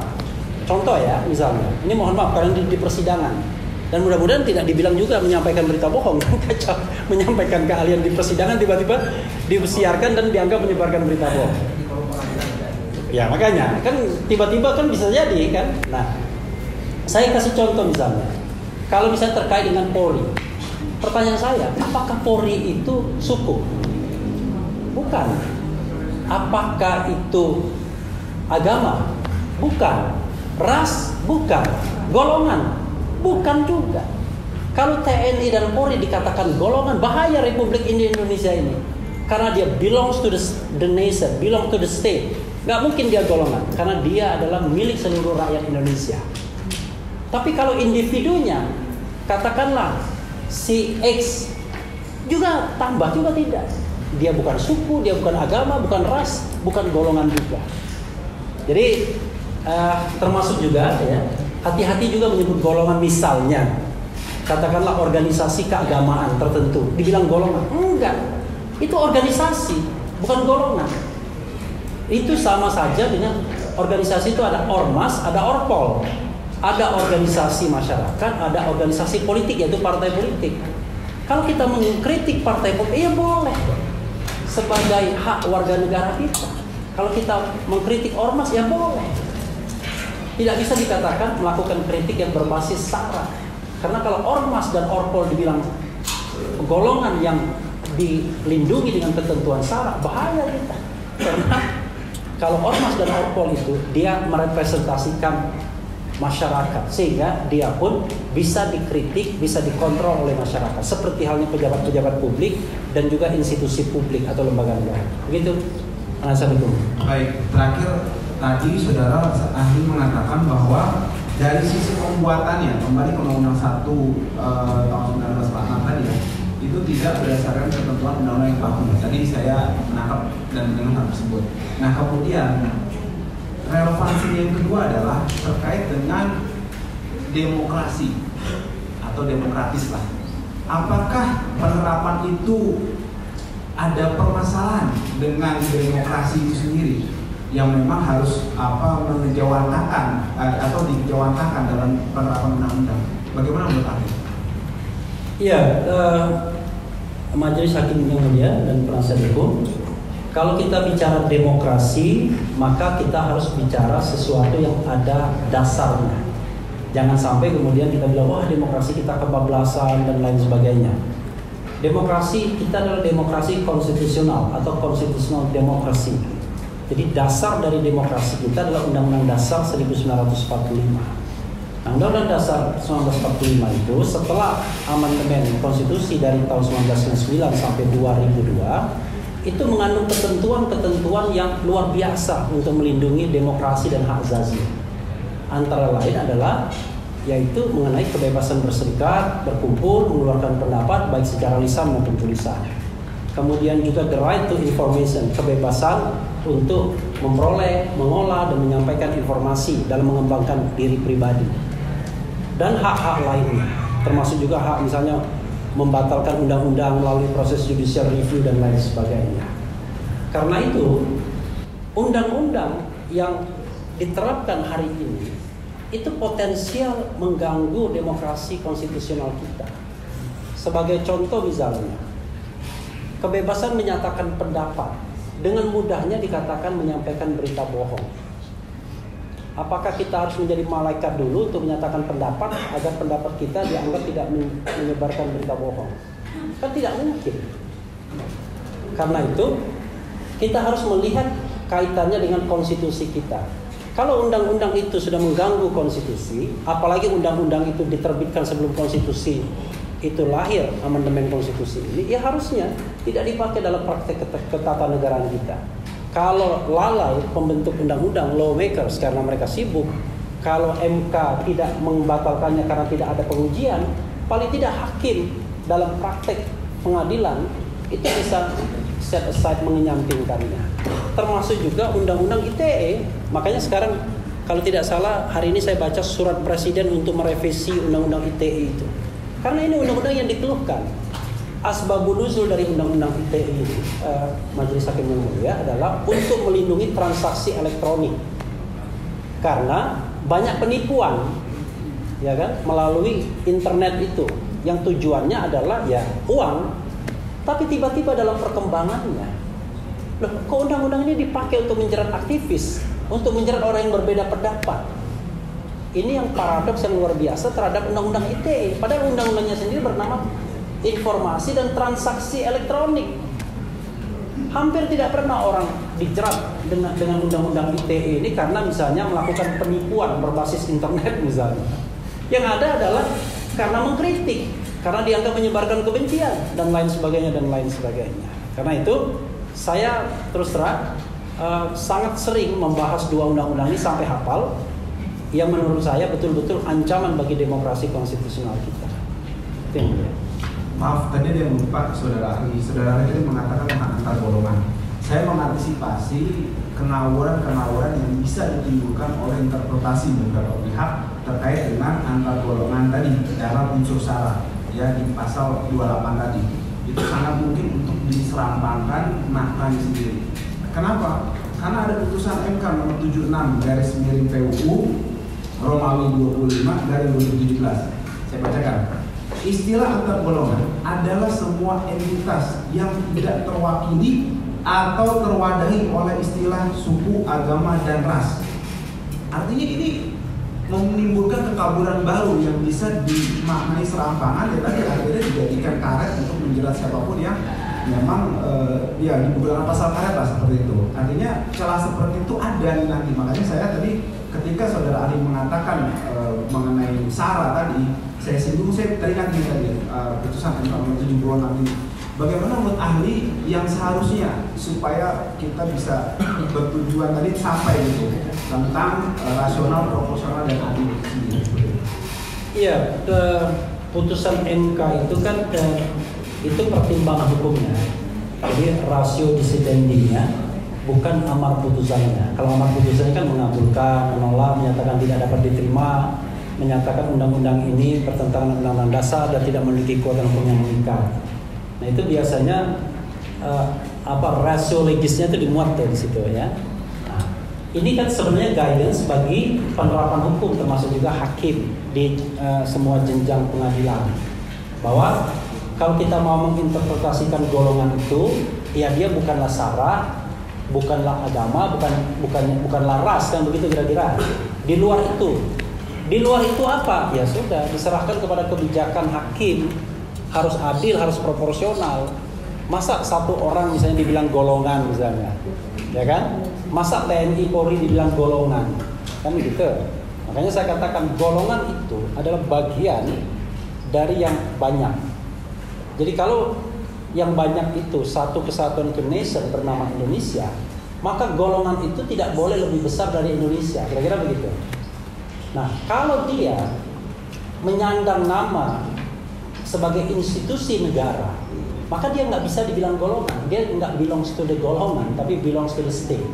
S1: Contoh ya, misalnya. Ini mohon maaf, karena di persidangan. Dan mudah-mudahan tidak dibilang juga menyampaikan berita bohong. Kacau, menyampaikan keahlian di persidangan tiba-tiba disiarkan dan dianggap menyebarkan berita bohong. Ya makanya kan tiba-tiba kan bisa jadi kan. Nah, saya kasih contoh misalnya. Kalau misalnya terkait dengan Polri, pertanyaan saya, apakah Polri itu suku? Bukan. Apakah itu agama? Bukan. Ras? Bukan. Golongan? Bukan juga. Kalau TNI dan Polri dikatakan golongan, bahaya Republik Indonesia ini. Karena dia belongs to the nation, belong to the state. Gak mungkin dia golongan, karena dia adalah milik seluruh rakyat Indonesia. Tapi kalau individunya, katakanlah si X, juga tambah juga tidak. Dia bukan suku, dia bukan agama, bukan ras, bukan golongan juga. Jadi termasuk juga ya, hati-hati juga menyebut golongan. Misalnya katakanlah organisasi keagamaan tertentu dibilang golongan. Enggak, itu organisasi, bukan golongan. Itu sama saja dengan organisasi itu ada ormas, ada orpol, ada organisasi masyarakat, ada organisasi politik, yaitu partai politik. Kalau kita mengkritik partai politik, ya boleh sebagai hak warga negara kita. Kalau kita mengkritik ormas, ya boleh. Tidak bisa dikatakan melakukan kritik yang berbasis sara. Karena kalau ormas dan orpol dibilang golongan yang dilindungi dengan ketentuan sara, bahaya kita. Karena kalau ormas dan orpol itu dia merepresentasikan masyarakat, sehingga dia pun bisa dikritik, bisa dikontrol oleh masyarakat. Seperti halnya pejabat-pejabat publik dan juga institusi publik atau lembaga negara. Begitu. Assalamualaikum.
S3: Baik, terakhir tadi saudara ahli mengatakan bahwa dari sisi pembuatannya, kembali ke Undang-Undang 1 tahun 1946 tadi ya, itu tidak berdasarkan ketentuan undang-undang yang baku. Tadi saya menangkap dan mendengar hal tersebut. Nah kemudian relevansi yang kedua adalah terkait dengan demokrasi atau demokratis lah. Apakah penerapan itu ada permasalahan dengan demokrasi itu sendiri yang memang harus menjawantahkan atau dijawantahkan dalam penerapan undang-undang? Bagaimana menurut Anda?
S1: Iya, Majelis Hakim yang mulia dan penasihat hukum, kalau kita bicara demokrasi, maka kita harus bicara sesuatu yang ada dasarnya. Jangan sampai kemudian kita bilang, wah demokrasi kita kebablasan dan lain sebagainya. Demokrasi kita adalah demokrasi konstitusional atau konstitusional demokrasi. Jadi dasar dari demokrasi kita adalah Undang-Undang Dasar 1945. Nah, Undang-Undang Dasar 1945 itu setelah amandemen konstitusi dari tahun 1999 sampai 2002 itu mengandung ketentuan-ketentuan yang luar biasa untuk melindungi demokrasi dan hak asasi. Antara lain adalah yaitu mengenai kebebasan berserikat, berkumpul, mengeluarkan pendapat baik secara lisan maupun tulisan. Kemudian juga the right to information, kebebasan untuk memperoleh, mengolah, dan menyampaikan informasi dalam mengembangkan diri pribadi. Dan hak-hak lainnya, termasuk juga hak misalnya membatalkan undang-undang melalui proses judicial review dan lain sebagainya. Karena itu, undang-undang yang diterapkan hari ini itu potensial mengganggu demokrasi konstitusional kita. Sebagai contoh misalnya, kebebasan menyatakan pendapat dengan mudahnya dikatakan menyampaikan berita bohong. Apakah kita harus menjadi malaikat dulu untuk menyatakan pendapat agar pendapat kita dianggap tidak menyebarkan berita bohong? Kan tidak mungkin. Karena itu kita harus melihat kaitannya dengan konstitusi kita. Kalau undang-undang itu sudah mengganggu konstitusi, apalagi undang-undang itu diterbitkan sebelum konstitusi itu lahir, amandemen konstitusi ini, ya harusnya tidak dipakai dalam praktek ketatanegaraan kita. Kalau lalai pembentuk undang-undang, lawmakers karena mereka sibuk, kalau MK tidak membatalkannya karena tidak ada pengujian, paling tidak hakim dalam praktek pengadilan itu bisa set aside, mengenyampingkannya. Termasuk juga undang-undang ITE. Makanya sekarang kalau tidak salah hari ini saya baca surat presiden untuk merevisi undang-undang ITE itu. Karena ini undang-undang yang dikeluhkan. Asbabun nuzul dari undang-undang ITE ini, Majelis Hakim yang Mulia, adalah untuk melindungi transaksi elektronik. Karena banyak penipuan, ya kan, melalui internet itu, yang tujuannya adalah ya uang. Tapi tiba-tiba dalam perkembangannya, loh, kok undang-undang ini dipakai untuk menjerat aktivis, untuk menjerat orang yang berbeda pendapat. Ini yang paradoks yang luar biasa terhadap undang-undang ITE. Padahal undang-undangnya sendiri bernama Informasi dan Transaksi Elektronik. Hampir tidak pernah orang dijerat dengan undang-undang ITE ini karena misalnya melakukan penipuan berbasis internet misalnya. Yang ada adalah karena mengkritik, karena dianggap menyebarkan kebencian dan lain sebagainya dan lain sebagainya. Karena itu saya terus terang sangat sering membahas dua undang-undang ini sampai hafal, yang menurut saya betul-betul ancaman bagi demokrasi konstitusional kita. Itu yang mulia.
S3: Maaf, tadi ada yang lupa saudara ahli tadi mengatakan tentang antar golongan. Saya mengantisipasi kenawuran yang bisa ditimbulkan oleh interpretasi beberapa pihak terkait dengan antar golongan tadi dalam unsur sara, ya, di pasal 28 tadi. Itu sangat mungkin untuk diserampangkan maknanya sendiri. Kenapa? Karena ada putusan MK nomor 76/PUU Romawi 25/2017. Saya bacakan. Istilah antar golongan adalah semua entitas yang tidak terwakili atau terwadahi oleh istilah suku, agama, dan ras. Artinya ini menimbulkan kekaburan baru yang bisa dimaknai serampangan, ya tadi akhirnya dijadikan karet untuk menjerat siapapun yang memang ya dibuka pasal karet lah seperti itu. Artinya celah seperti itu ada nanti. Makanya saya tadi ketika saudara ahli mengatakan mengenai sara tadi, saya teringat tadi putusan MK nomor 76 nanti. Bagaimana menurut ahli yang seharusnya supaya kita bisa bertujuan tadi sampai gitu tentang rasional, proporsional, dan adil sendiri?
S1: Iya, putusan MK itu kan itu pertimbangan hukumnya. Jadi rasio disidendinya bukan amar putusannya. Kalau amar putusannya kan mengabulkan, menolak, menyatakan tidak dapat diterima, menyatakan undang-undang ini bertentangan dengan undang-undang dasar dan tidak memiliki kekuatan hukum yang mengikat. Nah itu biasanya rasio legisnya itu dimuat di situ ya. Nah, ini kan sebenarnya guidance bagi penerapan hukum termasuk juga hakim di semua jenjang pengadilan. Bahwa kalau kita mau menginterpretasikan golongan itu, ya dia bukanlah sara, bukanlah agama, bukanlah ras, kan begitu kira-kira. Di luar itu apa? Ya sudah diserahkan kepada kebijakan hakim. Harus adil, harus proporsional. Masa satu orang misalnya dibilang golongan misalnya, ya kan? Masa TNI Polri dibilang golongan, kan gitu. Makanya saya katakan golongan itu adalah bagian dari yang banyak. Jadi kalau yang banyak itu satu kesatuan Indonesia bernama Indonesia, maka golongan itu tidak boleh lebih besar dari Indonesia. Kira-kira begitu. Nah, kalau dia menyandang nama sebagai institusi negara maka dia nggak bisa dibilang golongan. Dia nggak belongs to the golongan, tapi belongs to the state.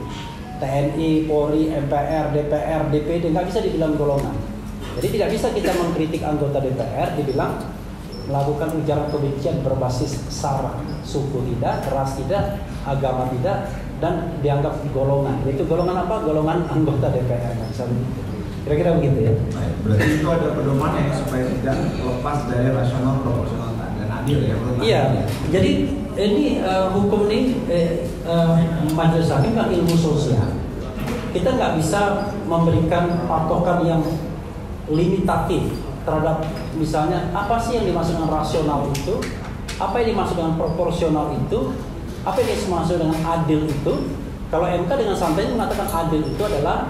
S1: TNI, Polri, MPR, DPR, DPD nggak bisa dibilang golongan. Jadi tidak bisa kita mengkritik anggota DPR dibilang melakukan ujaran kebencian berbasis sara, suku tidak, ras tidak, agama tidak, dan dianggap golongan. Itu golongan apa? Golongan anggota DPR. Kira-kira begitu ya.
S3: Berarti itu ada pedoman ya supaya tidak lepas dari rasional, proporsional, dan adil ya.
S1: Iya. Jadi ini hukum ini majelis hakim kan ilmu sosial. Kita nggak bisa memberikan patokan yang limitatif terhadap misalnya apa sih yang dimaksud dengan rasional itu, apa yang dimaksud dengan proporsional itu, apa yang dimaksud dengan adil itu. Kalau MK dengan santainya mengatakan adil itu adalah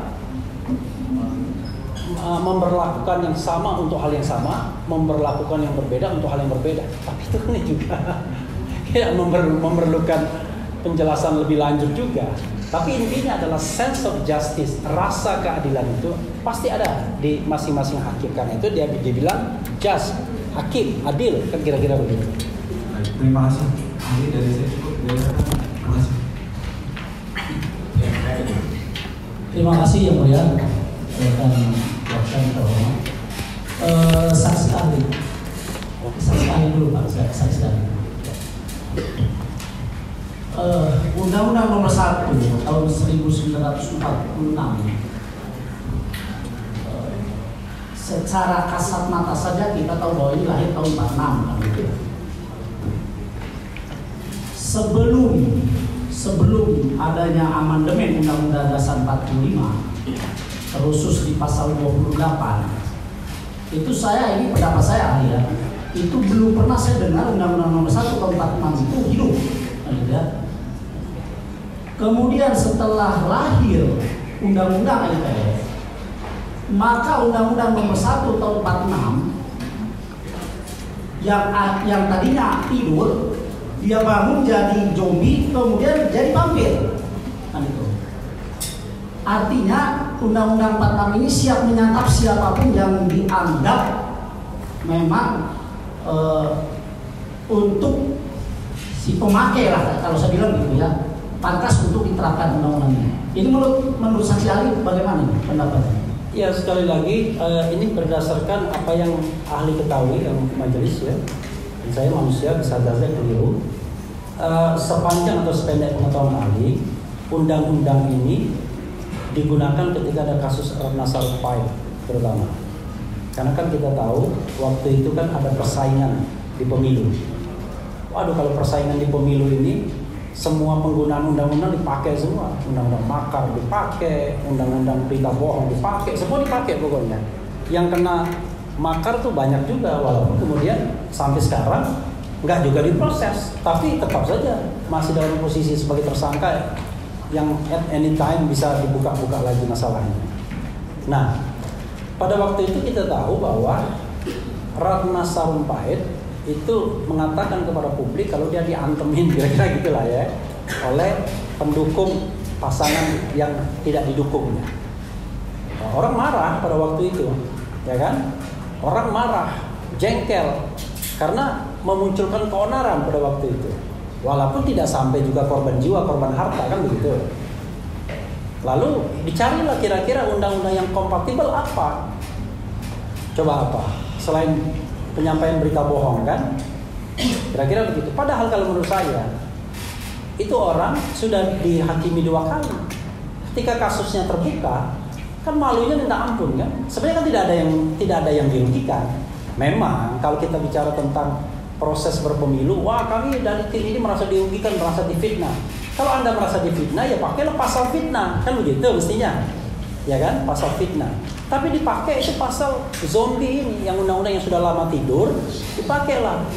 S1: memberlakukan yang sama untuk hal yang sama, memberlakukan yang berbeda untuk hal yang berbeda. Tapi itu kan juga ya, memerlukan penjelasan lebih lanjut juga. Tapi intinya adalah sense of justice, rasa keadilan itu pasti ada di masing-masing hakim. Karena itu dia bilang just, hakim, adil, kan kira-kira begitu.
S3: Terima kasih. Ini dari saya cukup. Terima kasih.
S4: Terima kasih yang mulia rekan terhormat. Saksi ahli. Saksi ahli dulu Pak, saksi ahli. Undang-Undang Nomor 1 tahun 1946 secara kasat mata saja kita tahu bahwa ini lahir tahun 46 kan gitu. Sebelum adanya amandemen Undang-Undang Dasar 45 terusus di pasal 28, itu saya, ini pendapat saya ya, itu belum pernah saya dengar Undang-Undang Nomor 1 tahun 46 itu hidup ya. Kemudian setelah lahir Undang-Undang ITE, maka Undang-Undang Nomor 1 tahun 46 yang tadinya tidur, dia bangun jadi zombie, kemudian jadi vampir. Kan itu. Artinya Undang-Undang 46 ini siap menyantap siapapun yang dianggap memang untuk si pemakai lah, kalau saya bilang gitu ya, pantas untuk diterapkan undang-undang ini. Ini menurut saksi ahli bagaimana pendapatnya?
S1: Ya, sekali lagi ini berdasarkan apa yang ahli ketahui yang majelis ya. Dan saya manusia bisa saja keliru. Sepanjang atau sependek pengetahuan ahli, undang-undang ini digunakan ketika ada kasus Ratna Sarumpait terutama. Karena kan kita tahu waktu itu kan ada persaingan di pemilu. Waduh, kalau persaingan di pemilu ini semua penggunaan undang-undang dipakai semua. Undang-undang makar dipakai, undang-undang berita bohong dipakai, semua dipakai pokoknya. Yang kena makar tuh banyak juga, walaupun kemudian sampai sekarang nggak juga diproses, tapi tetap saja masih dalam posisi sebagai tersangka yang at any time bisa dibuka-buka lagi masalahnya. Nah, pada waktu itu kita tahu bahwa Ratna Sarumpait itu mengatakan kepada publik kalau dia diantemin, kira-kira gitulah ya, oleh pendukung pasangan yang tidak didukungnya. Nah, orang marah pada waktu itu, ya kan? Orang marah, jengkel, karena memunculkan keonaran pada waktu itu. Walaupun tidak sampai juga korban jiwa, korban harta, kan begitu. Lalu dicarilah kira-kira undang-undang yang kompatibel apa? Coba apa? Selain penyampaian berita bohong, kan? Kira-kira begitu. Padahal kalau menurut saya itu orang sudah dihakimi 2 kali. Ketika kasusnya terbuka, kan malunya minta ampun, kan? Sebenarnya kan tidak ada yang dirugikan. Memang kalau kita bicara tentang proses berpemilu, wah kami dari tim ini merasa dirugikan, merasa difitnah. Kalau Anda merasa difitnah, ya pakailah pasal fitnah, kan begitu mestinya, ya kan? Pasal fitnah. Tapi dipakai itu pasal zombie ini, yang undang-undang yang sudah lama tidur, dipakailah.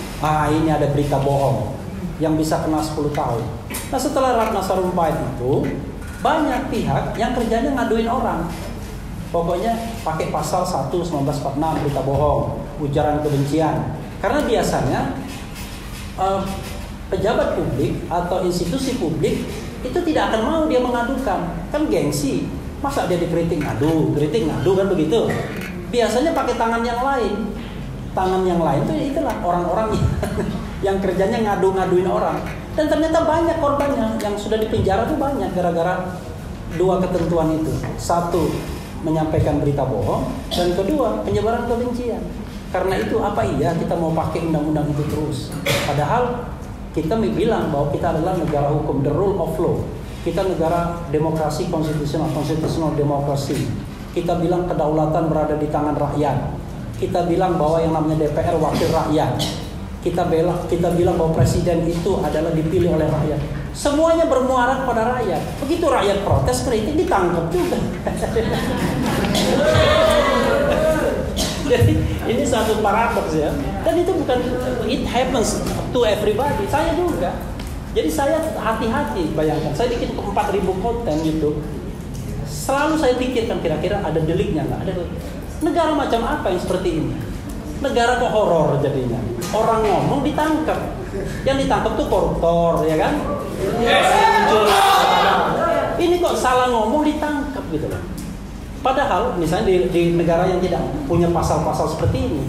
S1: Ini ada berita bohong yang bisa kena 10 tahun. Nah, setelah Ratna Sarumpait itu, banyak pihak yang kerjanya ngaduin orang. Pokoknya pakai pasal 1 1946 berita bohong, ujaran kebencian. Karena biasanya pejabat publik atau institusi publik itu tidak akan mau dia mengadukan, kan gengsi. Masa dia dikritik ngadu kan begitu. Biasanya pakai tangan yang lain. Tangan yang lain itu itulah orang-orang yang kerjanya ngadu-ngaduin orang. Dan ternyata banyak korbannya yang sudah dipenjara tuh banyak gara-gara dua ketentuan itu. Satu, menyampaikan berita bohong, dan kedua, penyebaran kebencian. Karena itu apa iya kita mau pakai undang-undang itu terus? Padahal kita bilang bahwa kita adalah negara hukum, the rule of law. Kita negara demokrasi konstitusional, constitutional demokrasi. Kita bilang kedaulatan berada di tangan rakyat. Kita bilang bahwa yang namanya DPR wakil rakyat. Kita bilang bahwa presiden itu adalah dipilih oleh rakyat. Semuanya bermuara pada rakyat. Begitu rakyat protes, kritik, ditangkap juga. Jadi ini satu paradoks ya. Dan itu bukan, it happens to everybody. Saya juga. Jadi saya hati-hati, bayangkan saya bikin 4.000 konten YouTube. Selalu saya pikirkan kira-kira ada deliknya nggak? Ada delik. Negara macam apa yang seperti ini? Negara kok horor jadinya. Orang ngomong ditangkap. Yang ditangkap tuh koruptor, ya kan? Ini kok salah ngomong ditangkap gitu loh. Padahal misalnya di negara yang tidak punya pasal-pasal seperti ini,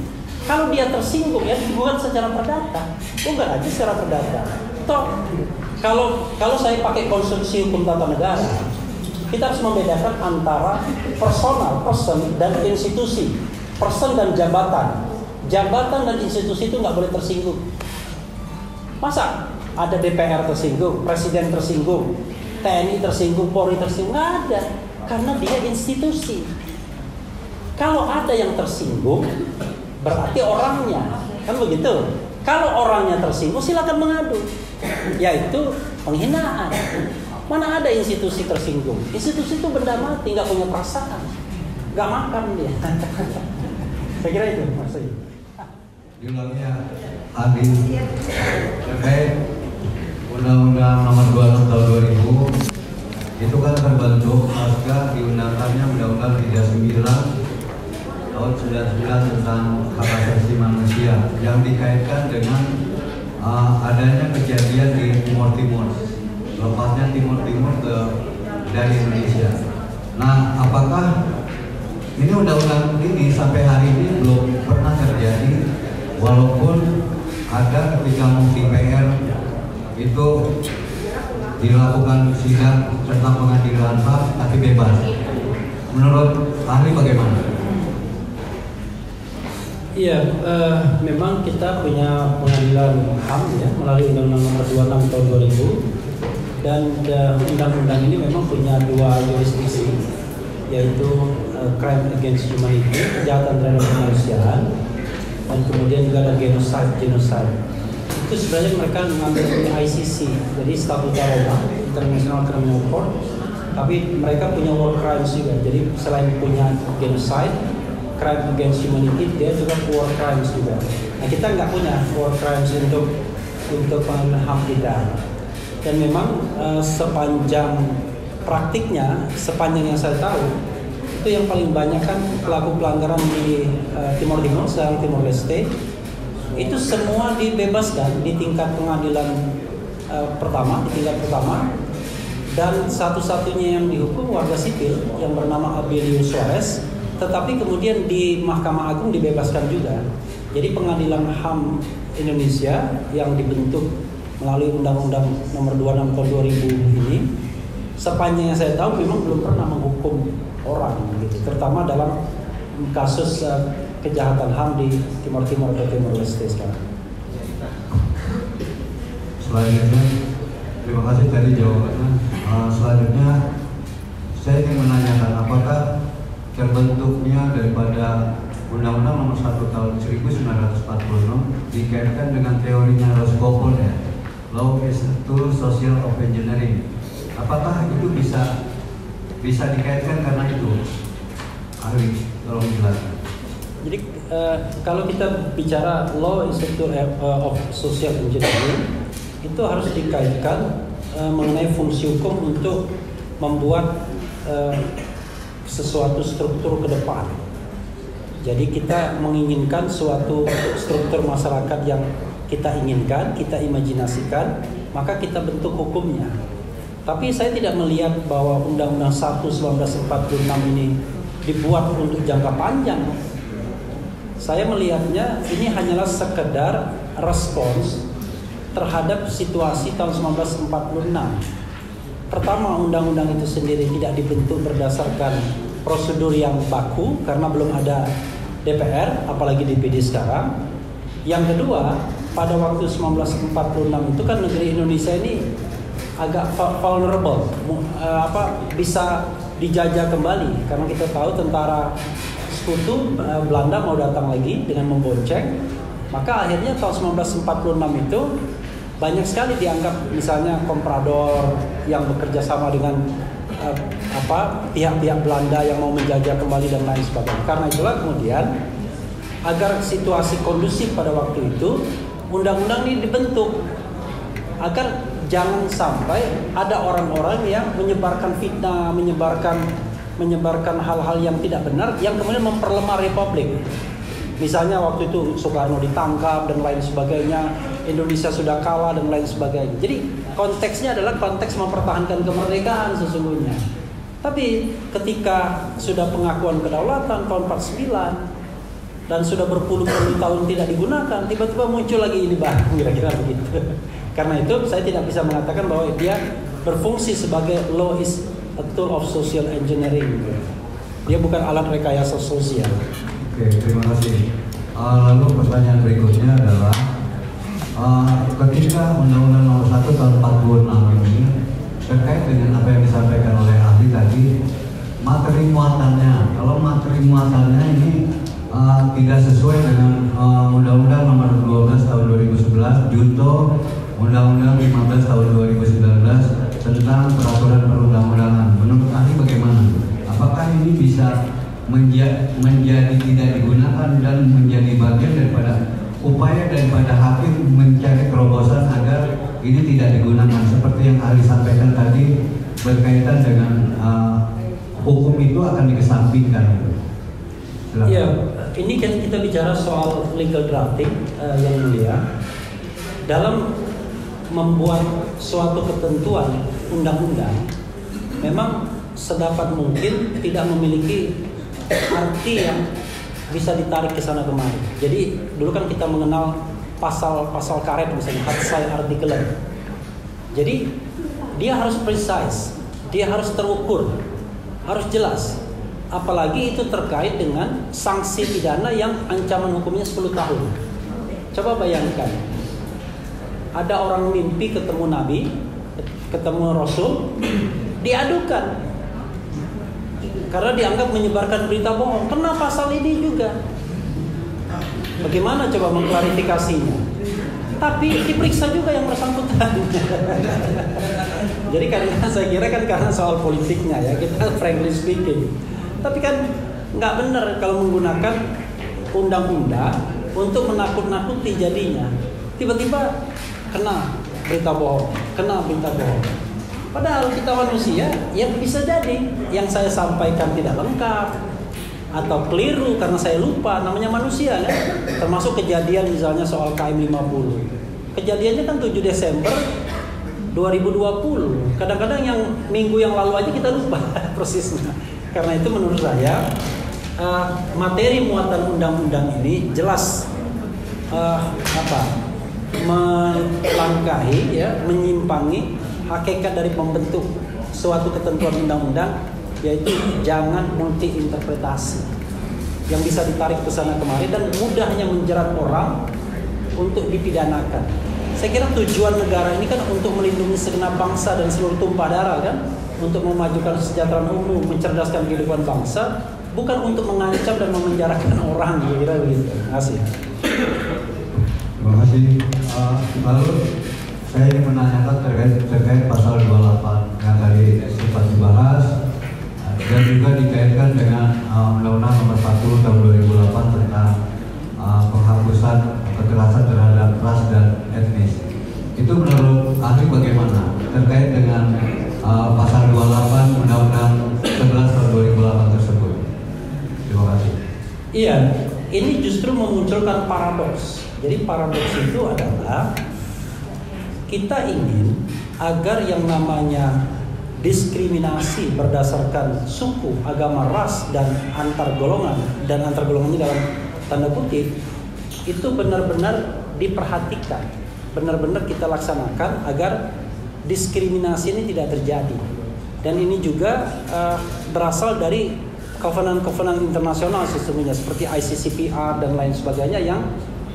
S1: kalau dia tersinggung ya bukan secara perdata, bukan aja secara perdata. Toh kalau saya pakai konstruksi hukum tata negara, kita harus membedakan antara personal, person dan institusi, person dan jabatan. Jabatan dan institusi itu nggak boleh tersinggung. Masa ada DPR tersinggung, presiden tersinggung, TNI tersinggung, Polri tersinggung? Nggak ada, karena dia institusi. Kalau ada yang tersinggung, berarti orangnya, kan begitu. Kalau orangnya tersinggung, silakan mengadu, yaitu penghinaan. Mana ada institusi tersinggung? Institusi itu benda mati, nggak punya perasaan, nggak makan dia. Saya kira itu maksudnya.
S5: Diulangnya ahli terkait Undang-Undang Nomor 26 Tahun 2000 itu kan terbentuk pasca diundangkannya Undang-Undang 39 Tahun 99 tentang hak asasi manusia yang dikaitkan dengan adanya kejadian di Timur Timur, lepasnya Timur Timur dari Indonesia. Nah, apakah ini undang-undang ini sampai hari ini belum pernah terjadi? Walaupun ada ketika DPR itu dilakukan sidang tentang pengadilan HAM tapi bebas. Menurut ahli bagaimana?
S1: Iya, memang kita punya pengadilan HAM ya melalui Undang-Undang Nomor 26 Tahun 2000 dan undang-undang ini memang punya dua jurisdiksi, yaitu crime against humanity, kejahatan terhadap kemanusiaan, dan kemudian juga ada genocide. Itu sebenarnya mereka mengambil dari ICC, jadi Statuta Roma, International Criminal Court, tapi mereka punya war crimes juga. Jadi selain punya genocide, crime against humanity, dia juga war crimes juga. Nah, kita nggak punya war crimes untuk pengadilan HAM kita. Dan memang sepanjang praktiknya, sepanjang yang saya tahu, itu yang paling banyak kan pelaku pelanggaran di Timor Timur, sekarang Timor Leste, itu semua dibebaskan di tingkat pengadilan pertama, di tingkat pertama, dan satu-satunya yang dihukum warga sipil yang bernama Abelio Suarez, tetapi kemudian di Mahkamah Agung dibebaskan juga. Jadi pengadilan HAM Indonesia yang dibentuk melalui Undang-Undang Nomor 26 Tahun 2000 ini, sepanjang yang saya tahu memang belum pernah menghukum orang gitu, terutama dalam kasus kejahatan HAM di Timor Timur atau Timor Leste sekarang.
S5: Selanjutnya, terima kasih tadi jawabannya. Selanjutnya, saya ingin menanyakan apakah terbentuknya daripada Undang-Undang Nomor 1 Tahun 1946 dikaitkan dengan teorinya Roscoe ya, Law is a Tool Social of Engineering. Apakah itu bisa dikaitkan karena itu? Ahli, tolong jelaskan.
S1: Jadi kalau kita bicara law is a tool of social engineering, itu harus dikaitkan mengenai fungsi hukum untuk membuat sesuatu struktur ke depan. Jadi kita menginginkan suatu struktur masyarakat yang kita inginkan, kita imajinasikan, maka kita bentuk hukumnya. Tapi saya tidak melihat bahwa Undang-Undang 1 1946 ini dibuat untuk jangka panjang. Saya melihatnya ini hanyalah sekedar respons terhadap situasi tahun 1946. Pertama, undang-undang itu sendiri tidak dibentuk berdasarkan prosedur yang baku karena belum ada DPR, apalagi DPD sekarang. Yang kedua, pada waktu 1946 itu kan negeri Indonesia ini agak vulnerable, bisa dijajah kembali karena kita tahu tentara sekutu Belanda mau datang lagi dengan membonceng. Maka akhirnya tahun 1946 itu banyak sekali dianggap misalnya komprador yang bekerja sama dengan pihak-pihak Belanda yang mau menjajah kembali dan lain sebagainya. Karena itulah kemudian agar situasi kondusif pada waktu itu undang-undang ini dibentuk agar jangan sampai ada orang-orang yang menyebarkan fitnah, menyebarkan hal-hal yang tidak benar yang kemudian memperlemah republik. Misalnya waktu itu Soekarno ditangkap dan lain sebagainya, Indonesia sudah kalah dan lain sebagainya. Jadi konteksnya adalah konteks mempertahankan kemerdekaan sesungguhnya. Tapi ketika sudah pengakuan kedaulatan tahun 49 dan sudah berpuluh-puluh tahun tidak digunakan, tiba-tiba muncul lagi ini baru, kira-kira begitu. Karena itu saya tidak bisa mengatakan bahwa dia berfungsi sebagai law is a tool of social engineering. Dia bukan alat rekayasa sosial.
S5: Oke, terima kasih. Lalu pertanyaan berikutnya adalah ketika Undang-Undang Nomor 1 Tahun 46 ini terkait dengan apa yang disampaikan oleh ahli tadi, materi muatannya. Kalau materi muatannya ini tidak sesuai dengan Undang-Undang Nomor 12 Tahun 2011 Junto Undang-Undang 15 Tahun 2019 tentang peraturan perundang-undangan. Menurut ahli bagaimana? Apakah ini bisa menjadi tidak digunakan dan menjadi bagian daripada upaya daripada hakim mencari terobosan agar ini tidak digunakan seperti yang ahli sampaikan tadi berkaitan dengan hukum itu akan dikesampingkan.
S1: Iya, ini kan kita bicara soal legal drafting yang mulia. Dalam membuat suatu ketentuan undang-undang memang sedapat mungkin tidak memiliki arti yang bisa ditarik ke sana kemari. Jadi dulu kan kita mengenal pasal-pasal karet misalnya Hadsai Artikelen. Jadi dia harus precise, dia harus terukur, harus jelas. Apalagi itu terkait dengan sanksi pidana yang ancaman hukumnya 10 tahun. Coba bayangkan, ada orang mimpi ketemu Nabi, ketemu Rasul, diadukan karena dianggap menyebarkan berita bohong. Kena pasal ini juga. Bagaimana coba mengklarifikasinya? Tapi diperiksa juga yang bersangkutan. Jadi karena saya kira kan karena soal politiknya ya, kita frankly speaking. Tapi kan nggak benar kalau menggunakan undang-undang untuk menakut-nakuti jadinya. Tiba-tiba kena berita bohong, kena berita bohong. Padahal kita manusia yang bisa jadi yang saya sampaikan tidak lengkap atau keliru karena saya lupa, namanya manusia kan. Termasuk kejadian misalnya soal KM 50. Kejadiannya kan 7 Desember 2020. Kadang-kadang yang minggu yang lalu aja kita lupa persisnya. Karena itu menurut saya materi muatan undang-undang ini jelas melangkahi ya, menyimpangi hakikat dari pembentuk suatu ketentuan undang-undang, yaitu jangan multi interpretasi yang bisa ditarik ke sana kemari dan mudahnya menjerat orang untuk dipidanakan. Saya kira tujuan negara ini kan untuk melindungi segenap bangsa dan seluruh tumpah darah kan, untuk memajukan kesejahteraan umum, mencerdaskan kehidupan bangsa, bukan untuk mengancam dan memenjarakan orang, kira-kira begitu. Terima kasih.
S5: Terima kasih. Lalu saya ingin menanyakan terkait pasal 28 yang tadi sempat dibahas dan juga dikaitkan dengan Undang-Undang Nomor 1 Tahun 2008 tentang penghapusan kekerasan terhadap ras dan etnis. Itu menurut ahli bagaimana terkait dengan pasal 28 Undang-Undang 11 Tahun 2008 tersebut? Terima kasih.
S1: Iya, ini justru memunculkan paradoks. Jadi paradoks itu adalah kita ingin agar yang namanya diskriminasi berdasarkan suku, agama, ras dan antar golongannya dalam tanda kutip itu benar-benar diperhatikan. benar-benar kita laksanakan agar diskriminasi ini tidak terjadi. Dan ini juga berasal dari kovenan-kovenan internasional sesungguhnya seperti ICCPR dan lain sebagainya yang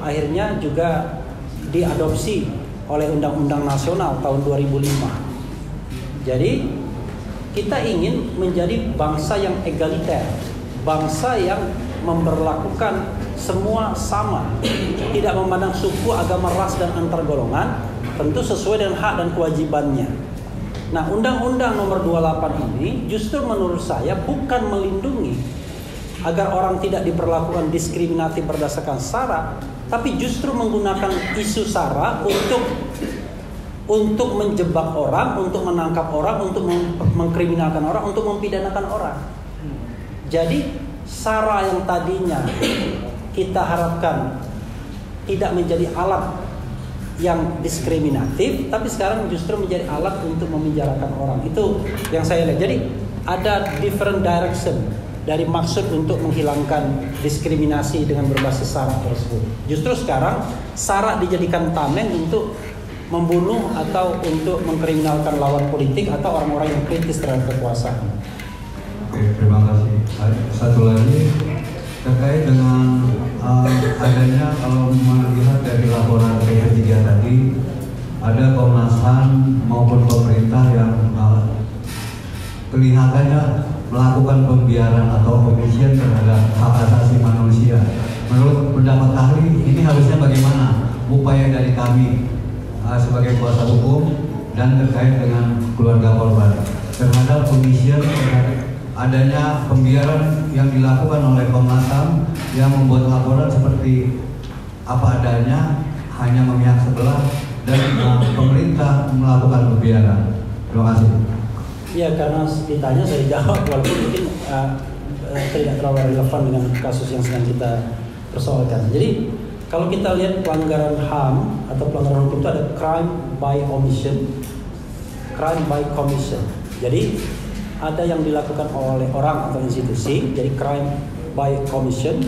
S1: akhirnya juga diadopsi oleh Undang-Undang Nasional tahun 2005. Jadi kita ingin menjadi bangsa yang egaliter, bangsa yang memperlakukan semua sama, tidak memandang suku, agama, ras dan antar golongan, tentu sesuai dengan hak dan kewajibannya. Nah, Undang-Undang Nomor 28 ini justru menurut saya bukan melindungi agar orang tidak diperlakukan diskriminatif berdasarkan sara, tapi justru menggunakan isu sara untuk menjebak orang, untuk menangkap orang, untuk mengkriminalkan orang, untuk mempidanakan orang. Jadi sara yang tadinya kita harapkan tidak menjadi alat yang diskriminatif, tapi sekarang justru menjadi alat untuk memenjarakan orang. Itu yang saya lihat. Jadi ada different direction dari maksud untuk menghilangkan diskriminasi dengan berbasis sara tersebut. Justru sekarang sara dijadikan tameng untuk membunuh atau untuk mengkriminalkan lawan politik atau orang-orang yang kritis terhadap kekuasaan.
S5: Oke, terima kasih. Satu lagi terkait dengan adanya, kalau melihat dari laporan PP3 tadi, ada Komnas HAM maupun pemerintah yang kelihatannya melakukan pembiaran atau pengisian terhadap hak asasi manusia. Menurut pendapat ahli, ini harusnya bagaimana upaya dari kami sebagai kuasa hukum dan terkait dengan keluarga korban terhadap pengisian adanya pembiaran yang dilakukan oleh Komnas HAM yang membuat laporan seperti apa adanya, hanya memihak sebelah, dan pemerintah melakukan pembiaran. Terima kasih.
S1: Ya, karena ditanya saya jawab, walaupun mungkin tidak terlalu relevan dengan kasus yang sedang kita persoalkan. Jadi kalau kita lihat pelanggaran HAM atau pelanggaran hukum itu ada crime by omission, crime by commission. Jadi ada yang dilakukan oleh orang atau institusi, jadi crime by commission,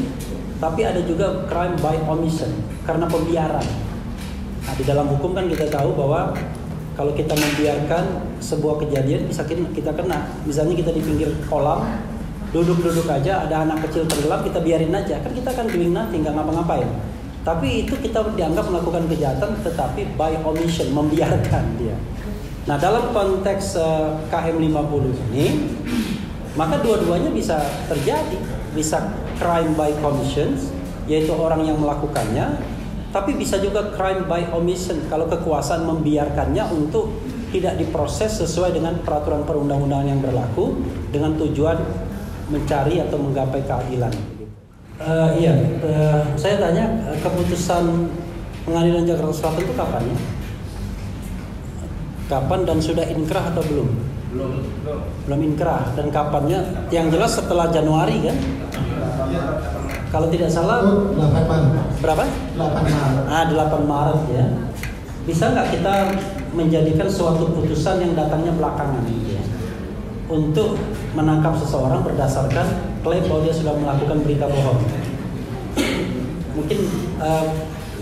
S1: tapi ada juga crime by omission karena pembiaran. Nah, di dalam hukum kan kita tahu bahwa kalau kita membiarkan sebuah kejadian bisa kita kena. Misalnya kita di pinggir kolam, duduk-duduk aja, ada anak kecil tenggelam, kita biarin aja, kan kita kan doing nothing, nggak ngapa-ngapain. Tapi itu kita dianggap melakukan kejahatan, tetapi by omission, membiarkan dia. Nah, dalam konteks KM50 ini, maka dua-duanya bisa terjadi, bisa crime by commission, yaitu orang yang melakukannya, tapi bisa juga crime by omission kalau kekuasaan membiarkannya untuk tidak diproses sesuai dengan peraturan perundang-undangan yang berlaku dengan tujuan mencari atau menggapai keadilan. Saya tanya, keputusan Pengadilan Jakarta Selatan itu kapan ya? Kapan dan sudah inkrah atau belum? Belum inkrah. Dan kapannya? Yang jelas setelah Januari kan? Kalau tidak salah
S2: 8 Maret.
S1: Berapa?
S2: 8 Maret.
S1: 8 Maret ya. Bisa nggak kita menjadikan suatu putusan yang datangnya belakangan ya, untuk menangkap seseorang berdasarkan klaim bahwa dia sudah melakukan berita bohong? Mungkin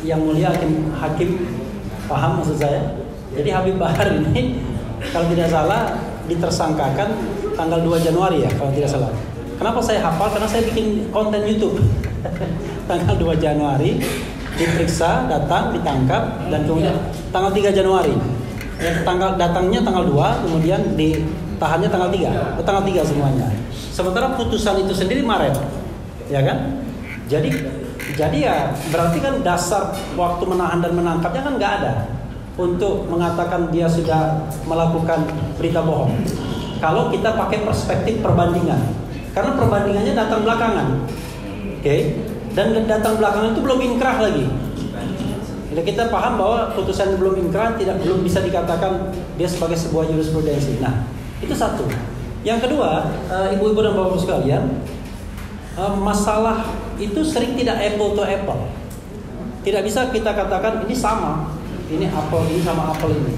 S1: yang mulia hakim paham maksud saya. Jadi Habib Bahar ini kalau tidak salah ditersangkakan tanggal 2 Januari ya kalau tidak salah. Kenapa saya hafal? Karena saya bikin konten YouTube. Tanggal 2 Januari diperiksa, datang, ditangkap, dan kemudian tanggal 3 Januari. Datangnya tanggal 2, kemudian ditahannya tanggal 3. Tanggal 3 semuanya. Sementara putusan itu sendiri Maret. Ya kan? Jadi ya berarti kan dasar waktu menahan dan menangkapnya kan nggak ada untuk mengatakan dia sudah melakukan berita bohong. Kalau kita pakai perspektif perbandingan, karena perbandingannya datang belakangan, oke? Dan datang belakangan itu belum inkrah lagi. Jadi kita paham bahwa putusan belum inkrah belum bisa dikatakan dia sebagai sebuah jurisprudensi. Nah, itu satu. Yang kedua, ibu-ibu dan bapak-bapak sekalian, masalah itu sering tidak apple to apple. Tidak bisa kita katakan ini sama. Ini apel ini sama apel ini.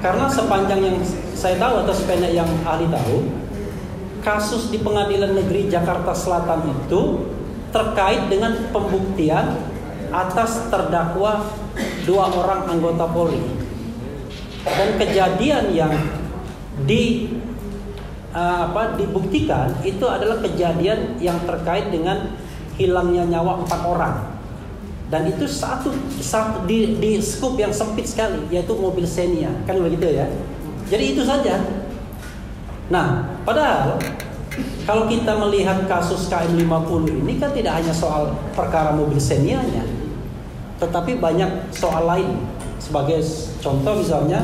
S1: Karena sepanjang yang saya tahu atau sependek yang ahli tahu, kasus di Pengadilan Negeri Jakarta Selatan itu terkait dengan pembuktian atas terdakwa 2 orang anggota Polri. Dan kejadian yang dibuktikan itu adalah kejadian yang terkait dengan hilangnya nyawa 4 orang. Dan itu satu di skup yang sempit sekali, yaitu mobil Xenia, kan begitu ya. Jadi itu saja. Nah, padahal kalau kita melihat kasus KM50 ini kan tidak hanya soal perkara mobil Xenia-nya, tetapi banyak soal lain. Sebagai contoh misalnya,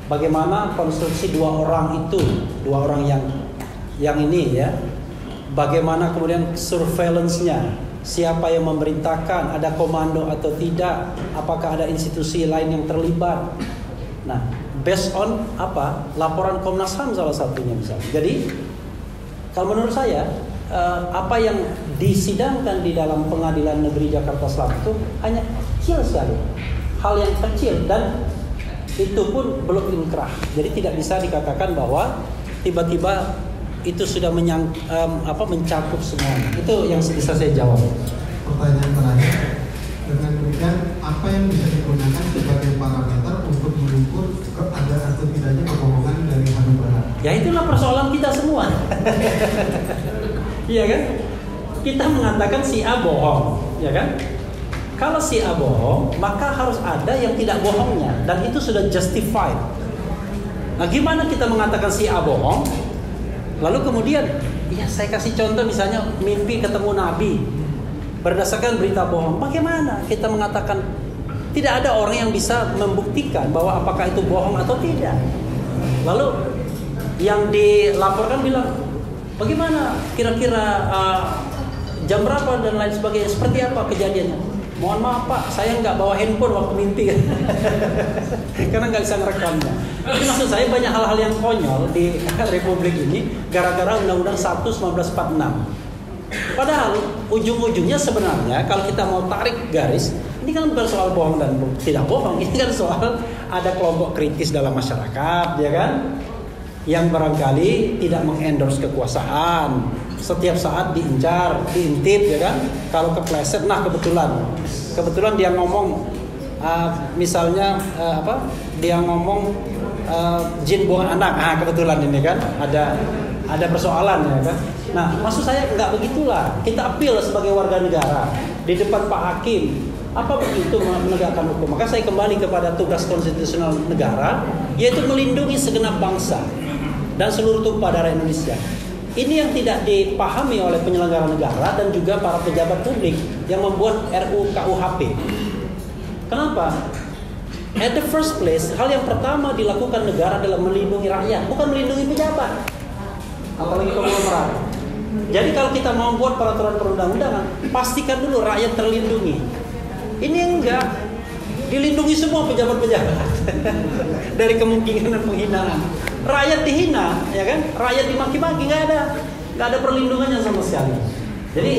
S1: bagaimana konstruksi 2 orang itu, 2 orang yang ini ya, bagaimana kemudian surveillance-nya, siapa yang memerintahkan, ada komando atau tidak, apakah ada institusi lain yang terlibat. Nah, based on apa? Laporan Komnas HAM salah satunya misalnya. Jadi, kalau menurut saya, apa yang disidangkan di dalam Pengadilan Negeri Jakarta Selatan itu hanya kecil sekali, hal yang kecil, dan itu pun belum inkrah. Jadi tidak bisa dikatakan bahwa tiba-tiba itu sudah mencakup semuanya. Itu yang bisa saya jawab.
S6: Pertanyaan terakhir, dengan demikian apa yang bisa digunakan sebagai parameter untuk mengukur ada atau tidaknya kebohongan dari Habib Bahar?
S1: Ya itulah persoalan kita semua. Iya kan? Kita mengatakan si A bohong, ya kan? Kalau si A bohong, maka harus ada yang tidak bohongnya, dan itu sudah justified. Nah, gimana kita mengatakan si A bohong? Lalu kemudian, ya saya kasih contoh misalnya mimpi ketemu Nabi berdasarkan berita bohong. Bagaimana kita mengatakan tidak ada orang yang bisa membuktikan bahwa apakah itu bohong atau tidak? Lalu yang dilaporkan bilang, bagaimana kira-kira jam berapa dan lain sebagainya, seperti apa kejadiannya? Mohon maaf Pak, saya nggak bawa handphone waktu mimpi karena nggak bisa ngerekamnya. Jadi maksud saya banyak hal-hal yang konyol di Republik ini gara-gara Undang-Undang 1 1946. Padahal ujung-ujungnya sebenarnya kalau kita mau tarik garis, ini kan bukan soal bohong dan tidak bohong, ini kan soal ada kelompok kritis dalam masyarakat, ya kan? Yang barangkali tidak mengendorse kekuasaan, setiap saat diincar, diintip, ya kan? Kalau kepleset, nah kebetulan dia ngomong, misalnya dia ngomong jin buang anak, kebetulan ini kan ada persoalan, ya kan? Nah, maksud saya nggak begitulah. Kita appeal sebagai warga negara di depan Pak Hakim. Apa begitu menegakkan hukum? Maka saya kembali kepada tugas konstitusional negara, yaitu melindungi segenap bangsa dan seluruh tumpah darah Indonesia. Ini yang tidak dipahami oleh penyelenggara negara dan juga para pejabat publik yang membuat RUU KUHP. Kenapa? At the first place, hal yang pertama dilakukan negara adalah melindungi rakyat, bukan melindungi pejabat, apalagi konglomerat. Jadi kalau kita mau buat peraturan perundang-undangan, pastikan dulu rakyat terlindungi. Ini enggak, dilindungi semua pejabat-pejabat dari kemungkinan dan penghinaan. Rakyat dihina, ya kan? Rakyat dimaki-maki, nggak ada perlindungannya sama sekali. Jadi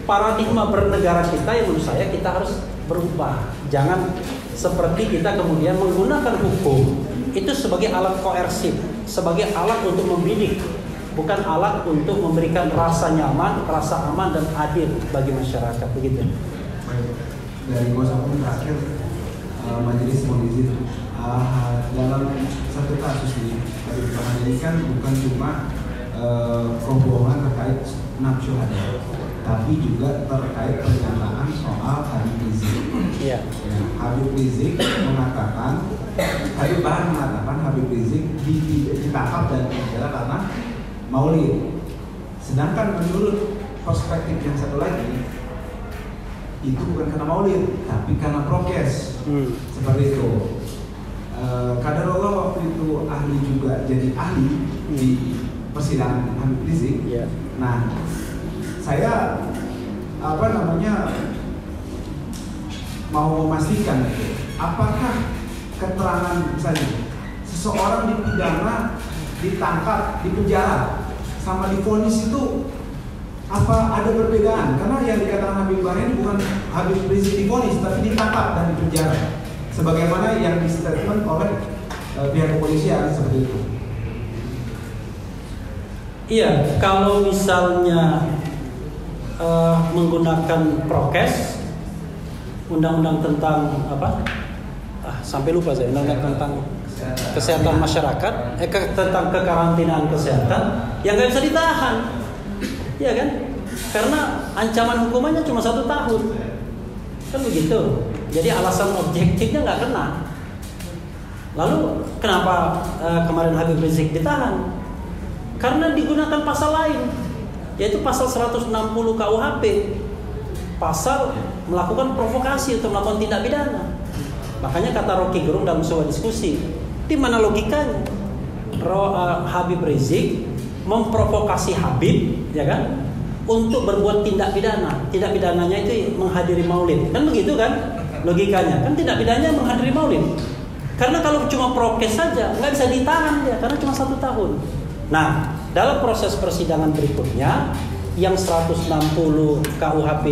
S1: paradigma bernegara kita yang menurut saya kita harus berubah. Jangan seperti kita kemudian menggunakan hukum itu sebagai alat koersif, sebagai alat untuk membidik, bukan alat untuk memberikan rasa nyaman, rasa aman dan adil bagi masyarakat, begitu.
S3: Baik. Dari kuasa hukum terakhir, majelis mohon izin, dalam satu kasus ini, ini kan bukan cuma kebohongan terkait nafsuhada, tapi juga terkait pernyataan soal Habib Rizik.
S1: Iya.
S3: Ya, Habib Rizik mengatakan, Habib Bahar mengatakan Habib Rizik ditangkap dan dipenjara karena maulid. Sedangkan menurut perspektif yang satu lagi, itu bukan karena maulid, tapi karena prokes. Seperti itu. Kadarullah waktu itu ahli juga jadi ahli di persidangan Habib Rizik.
S1: Yeah.
S3: Nah, saya mau memastikan apakah keterangan misalnya seseorang dipidana, ditangkap, dipenjara, sama divonis itu apa ada perbedaan? Karena yang dikatakan Habib Bahar ini bukan Habib Rizik divonis, tapi ditangkap dan dipenjara. Sebagaimana yang di statement oleh pihak kepolisian seperti itu.
S1: Iya, kalau misalnya menggunakan prokes, undang-undang tentang apa? Sampai lupa saya, undang-undang tentang kesehatan masyarakat, tentang kekarantinaan kesehatan yang nggak bisa ditahan, ya kan? Karena ancaman hukumannya cuma 1 tahun, kan begitu. Jadi alasan objektifnya nggak kena. Lalu kenapa kemarin Habib Rizik ditahan? Karena digunakan pasal lain, yaitu pasal 160 KUHP, pasal melakukan provokasi untuk melakukan tindak pidana. Makanya kata Rocky Gerung dalam sebuah diskusi, di mana logikanya Habib Rizik memprovokasi Habib, ya kan, untuk berbuat tindak pidana. Tindak pidananya itu menghadiri maulid, kan begitu kan? Logikanya kan tindak pidananya menghadiri maulid. Karena kalau cuma prokes saja nggak bisa ditahan dia, karena cuma 1 tahun. Nah, dalam proses persidangan berikutnya yang 160 KUHP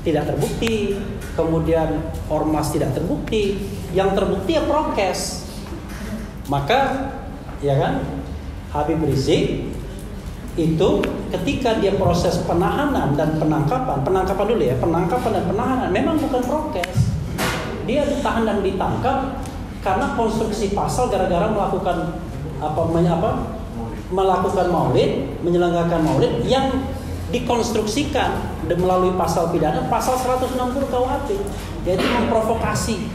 S1: tidak terbukti, kemudian ormas tidak terbukti, yang terbukti ya prokes. Maka ya kan, Habib Rizik itu ketika dia proses penahanan dan penangkapan dulu ya, penangkapan dan penahanan memang bukan prokes. Dia ditahan dan ditangkap karena konstruksi pasal gara-gara melakukan melakukan maulid, menyelenggarakan maulid yang dikonstruksikan dan melalui pasal pidana pasal 160 KUHP, yaitu memprovokasi.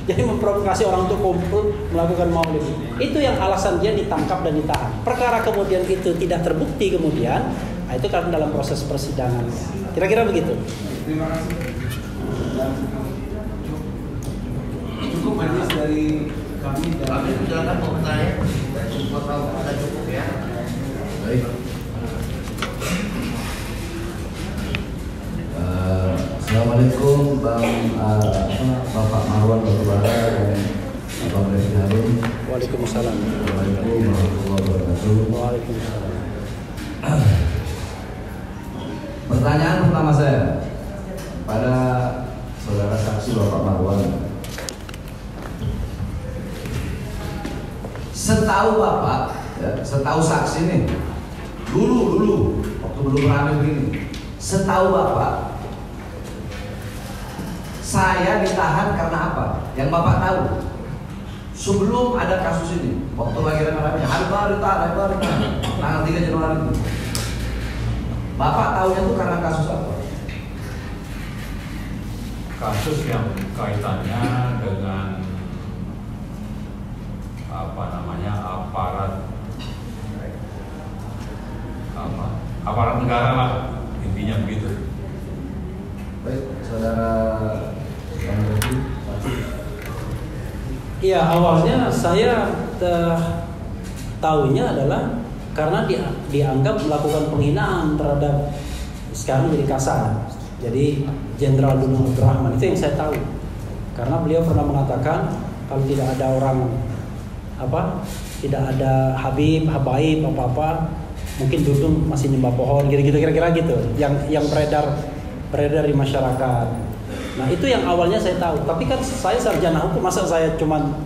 S1: Jadi memprovokasi orang untuk kumpul melakukan maulid. Itu yang alasan dia ditangkap dan ditahan. Perkara kemudian itu tidak terbukti kemudian, nah itu kan dalam proses persidangan. Kira-kira begitu.
S3: Terima kasih. Cukup majelis dari kami.
S7: Kami silakan mau bertanya. Cukup tahu ada cukup ya. Baik. Assalamualaikum Bapak Marwan Batubara dan Bapak Refli Harun.
S1: Waalaikumsalam.
S7: Assalamualaikum warahmatullahi wabarakatuh.
S1: Waalaikumsalam.
S7: Pertanyaan pertama saya pada saudara saksi Bapak Marwan. Setahu Bapak, ya, setahu saksi nih, dulu waktu belum ramai begini, setahu Bapak, saya ditahan karena apa? Yang Bapak tahu sebelum ada kasus ini, waktu lagi rame-ramenya, Habib ditahan, tanggal 3 Januari itu, Bapak tahunya itu karena kasus apa?
S8: Kasus yang kaitannya dengan aparat negara lah, intinya begitu.
S7: Baik, saudara yang berarti.
S1: Iya, awalnya saya tahunya adalah karena dianggap melakukan penghinaan terhadap, sekarang jadi kasar, jadi Jenderal Dudung Abdurrahman. Itu yang saya tahu, karena beliau pernah mengatakan kalau tidak ada orang tidak ada Habaib apa-apa, mungkin Dudung masih nyembah pohon, gitu kira-kira gitu, yang beredar di masyarakat. Nah itu yang awalnya saya tahu, tapi kan saya sarjana hukum, masa saya cuma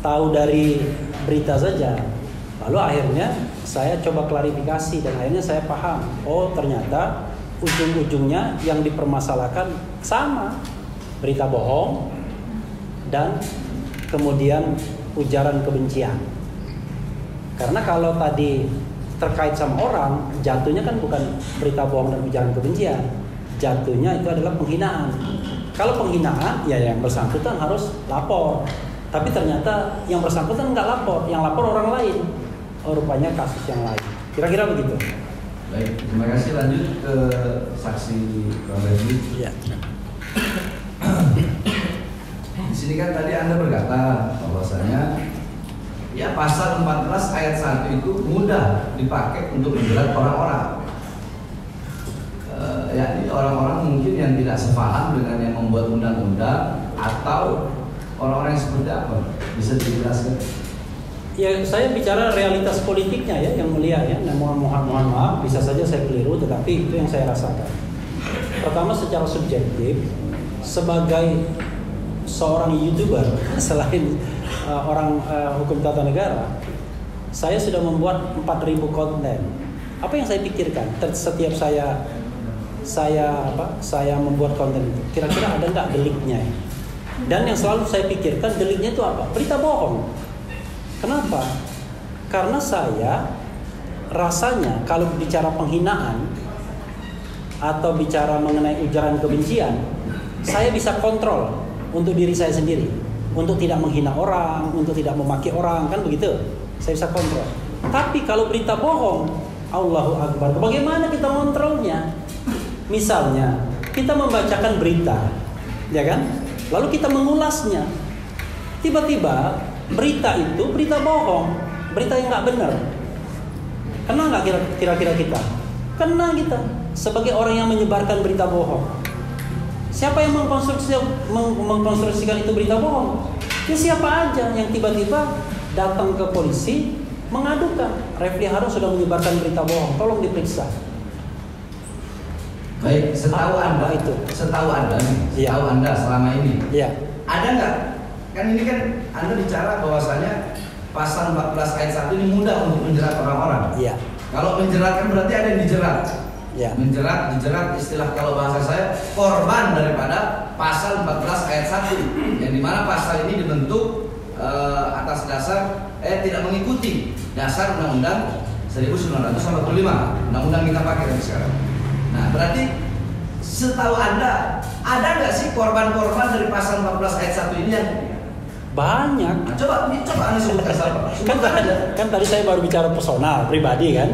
S1: tahu dari berita saja. Lalu akhirnya saya coba klarifikasi dan akhirnya saya paham, oh ternyata ujung-ujungnya yang dipermasalahkan sama, berita bohong dan kemudian ujaran kebencian. Karena kalau tadi terkait sama orang, jatuhnya kan bukan berita bohong dan ujaran kebencian, jatuhnya itu adalah penghinaan. Kalau penghinaan, ya yang bersangkutan harus lapor. Tapi ternyata yang bersangkutan nggak lapor, yang lapor orang lain. Oh, rupanya kasus yang lain. Kira-kira begitu.
S7: Baik, terima kasih. Lanjut ke saksi Bang Refli.
S1: Ya.
S7: Di sini kan tadi Anda berkata bahwasanya ya pasal 14 ayat 1 itu mudah dipakai untuk menjerat orang-orang. Yakni orang-orang mungkin yang tidak sepaham dengan yang membuat undang-undang atau orang-orang yang seperti apa? Bisa dijelaskan?
S1: Ya, saya bicara realitas politiknya ya, yang mulia ya. Nah, mohon maaf, bisa saja saya keliru, tetapi itu yang saya rasakan. Pertama, secara subjektif, sebagai seorang YouTuber selain orang hukum tata negara, saya sudah membuat 4.000 konten. Apa yang saya pikirkan setiap saya saya membuat konten itu, kira-kira ada nggak deliknya? Dan yang selalu saya pikirkan deliknya itu apa? Berita bohong. Kenapa? Karena saya rasanya kalau bicara penghinaan atau bicara mengenai ujaran kebencian, saya bisa kontrol untuk diri saya sendiri, untuk tidak menghina orang, untuk tidak memaki orang, kan begitu? Saya bisa kontrol. Tapi kalau berita bohong, Allahu Akbar, bagaimana kita kontrolnya? Misalnya, kita membacakan berita, ya kan? Lalu kita mengulasnya. Tiba-tiba berita itu berita bohong, berita yang nggak benar. Kena nggak kira-kira kita? Kena kita sebagai orang yang menyebarkan berita bohong. Siapa yang mengkonstruksikan itu berita bohong? Ya siapa aja yang tiba-tiba datang ke polisi mengadukan Refli Harun sudah menyebarkan berita bohong, tolong diperiksa.
S7: Baik, setahu Anda selama ini, ada nggak? Kan ini kan Anda bicara bahwasanya pasal 14 ayat 1 ini mudah untuk menjerat orang-orang.
S1: Iya.
S7: Kalau menjerat kan berarti ada yang dijerat.
S1: Ya.
S7: Menjerat, dijerat, istilah kalau bahasa saya korban daripada pasal 14 ayat 1 yang dimana pasal ini dibentuk atas dasar tidak mengikuti dasar Undang-Undang 1945, Undang-Undang kita pakai sekarang. Nah, berarti setahu Anda ada nggak sih korban-korban dari pasal 14 ayat 1 ini yang
S1: banyak?
S7: Nah, coba Anda sebutkan siapa?
S1: Kan tadi saya baru bicara personal, pribadi kan.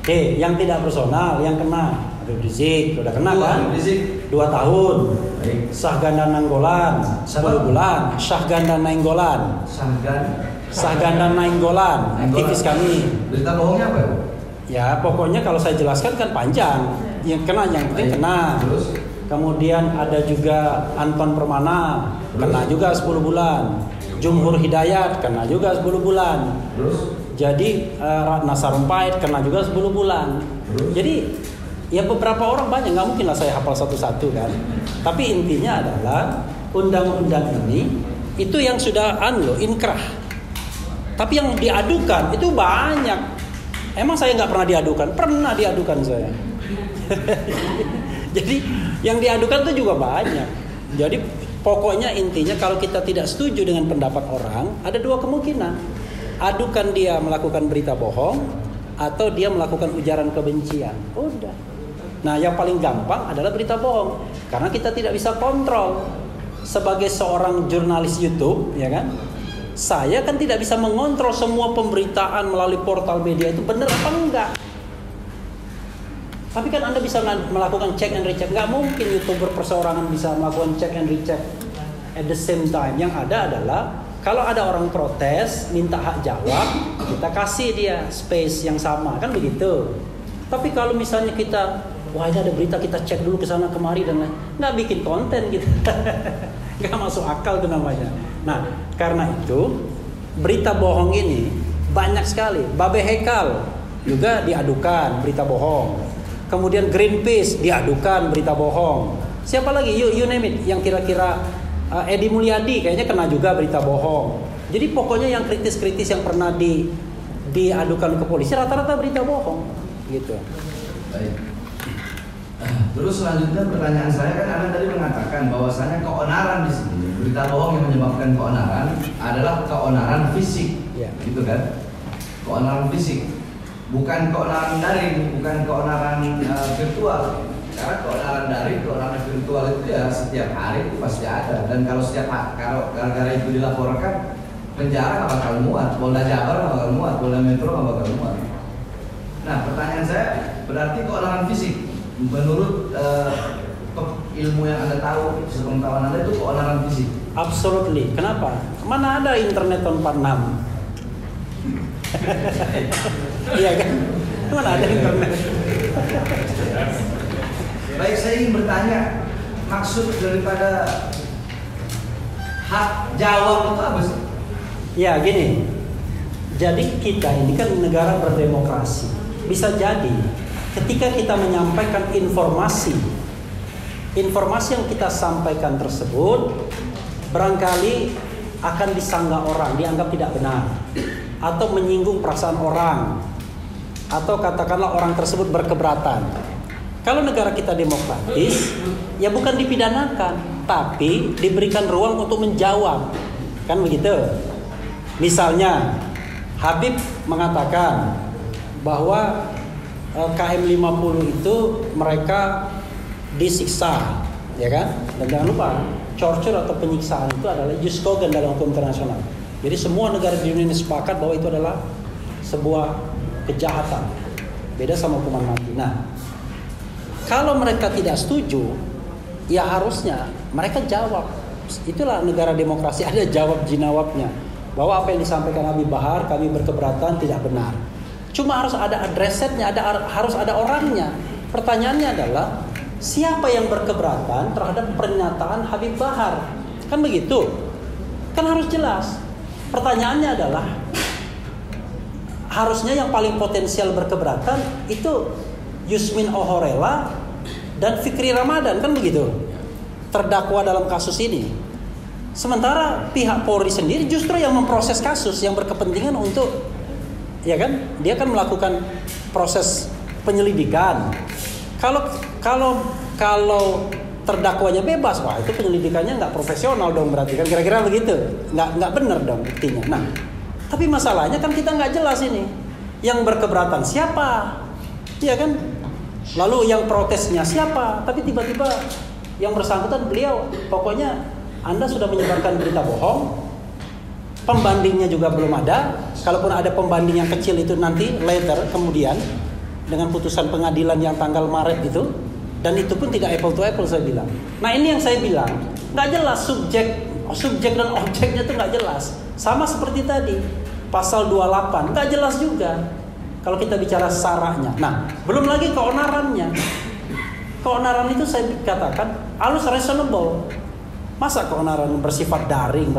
S1: Yang tidak personal, yang kena Habib Rizik, udah kena kan? 2 tahun.
S7: Baik.
S1: Syahganda Nainggolan 10 bulan. Syahganda Nainggolan. Syahganda Nainggolan, aktivis kami.
S7: Berita bohongnya apa?
S1: Ya, pokoknya kalau saya jelaskan kan panjang. Yang penting kena.
S7: Terus?
S1: Kemudian ada juga Anton Permana, kena juga 10 bulan. Jumhur Hidayat kena juga 10 bulan.
S7: Terus?
S1: Jadi Ratna Sarumpait kena juga 10 bulan. Jadi ya beberapa orang banyak, nggak mungkin lah saya hafal satu-satu kan. Tapi intinya adalah undang-undang ini itu yang sudah inkrah. Tapi yang diadukan itu banyak. Emang saya nggak pernah diadukan? Pernah diadukan saya. Jadi yang diadukan itu juga banyak. Jadi pokoknya intinya kalau kita tidak setuju dengan pendapat orang, ada 2 kemungkinan. Adukan dia melakukan berita bohong atau dia melakukan ujaran kebencian. Udah. Nah, yang paling gampang adalah berita bohong karena kita tidak bisa kontrol. Sebagai seorang jurnalis YouTube, ya kan? Saya kan tidak bisa mengontrol semua pemberitaan melalui portal media itu benar apa enggak. Tapi kan Anda bisa melakukan check and recheck. Nggak mungkin YouTuber perseorangan bisa melakukan check and recheck at the same time. Yang ada adalah kalau ada orang protes, minta hak jawab, kita kasih dia space yang sama, kan begitu. Tapi kalau misalnya kita, wah ini ada berita, kita cek dulu ke sana kemari dan lain, nggak bikin konten gitu, nggak masuk akal itu namanya. Nah, karena itu berita bohong ini banyak sekali. Babe Hekal juga diadukan berita bohong. Kemudian Greenpeace diadukan berita bohong. Siapa lagi? You name it. Yang kira-kira Edi Mulyadi kayaknya kena juga berita bohong. Jadi pokoknya yang kritis-kritis yang pernah diadukan ke polisi rata-rata berita bohong, gitu.
S7: Baik. Terus selanjutnya pertanyaan saya kan Anda tadi mengatakan bahwasanya keonaran di sini, berita bohong yang menyebabkan keonaran adalah keonaran fisik, gitu kan? Keonaran fisik, bukan keonaran daring, bukan keonaran virtual. Karena keonaran daring, keonaran virtual itu ya setiap hari itu pasti ada. Dan kalau kalau gara-gara itu dilaporkan, penjara nggak bakal muat, Polda Jabar nggak bakal muat, Polda Metro nggak bakal muat. Nah, pertanyaan saya, berarti keonaran fisik menurut ilmu yang Anda tahu, sepengetahuan Anda itu keonaran fisik?
S1: Absolutely. Kenapa? Mana ada internet tahun 46? Iya kan? Mana ada internet?
S7: Baik, saya ingin bertanya, maksud daripada hak jawab itu apa sih?
S1: Ya gini, jadi kita ini kan negara berdemokrasi. Bisa jadi ketika kita menyampaikan informasi yang kita sampaikan tersebut barangkali akan disanggah orang, dianggap tidak benar, atau menyinggung perasaan orang, atau katakanlah orang tersebut berkeberatan. Kalau negara kita demokratis, ya bukan dipidanakan, tapi diberikan ruang untuk menjawab. Kan begitu. Misalnya Habib mengatakan bahwa KM 50 itu mereka disiksa, ya kan? Dan jangan lupa, torture atau penyiksaan itu adalah jus cogen dalam hukum internasional. Jadi semua negara di dunia ini sepakat bahwa itu adalah sebuah kejahatan. Beda sama hukuman mati. Nah, kalau mereka tidak setuju, ya harusnya mereka jawab. Itulah negara demokrasi, ada jawab jinawabnya. Bahwa apa yang disampaikan Habib Bahar, kami berkeberatan, tidak benar. Cuma harus ada adresetnya, harus ada orangnya. Pertanyaannya adalah, siapa yang berkeberatan terhadap pernyataan Habib Bahar? Kan begitu. Kan harus jelas. Pertanyaannya adalah, harusnya yang paling potensial berkeberatan itu Yusmin Ohorela dan Fikri Ramadan, kan begitu, terdakwa dalam kasus ini. Sementara pihak Polri sendiri justru yang memproses kasus, yang berkepentingan untuk, ya kan, dia kan melakukan proses penyelidikan. Kalau terdakwanya bebas, wah itu penyelidikannya nggak profesional dong, berarti kan kira-kira begitu, nggak benar dong buktinya. Nah, tapi masalahnya kan kita nggak jelas ini, yang berkeberatan siapa, ya kan? Lalu yang protesnya siapa? Tapi tiba-tiba yang bersangkutan beliau, pokoknya Anda sudah menyebarkan berita bohong, pembandingnya juga belum ada. Kalaupun ada pembanding yang kecil itu nanti later kemudian dengan putusan pengadilan yang tanggal Maret itu, dan itu pun tidak apple to apple saya bilang. Nah ini yang saya bilang, nggak jelas subjek dan objeknya itu nggak jelas. Sama seperti tadi pasal 28 nggak jelas juga kalau kita bicara sarahnya. Nah belum lagi keonarannya. Keonaran itu saya katakan harus reasonable. Masa keonaran bersifat daring,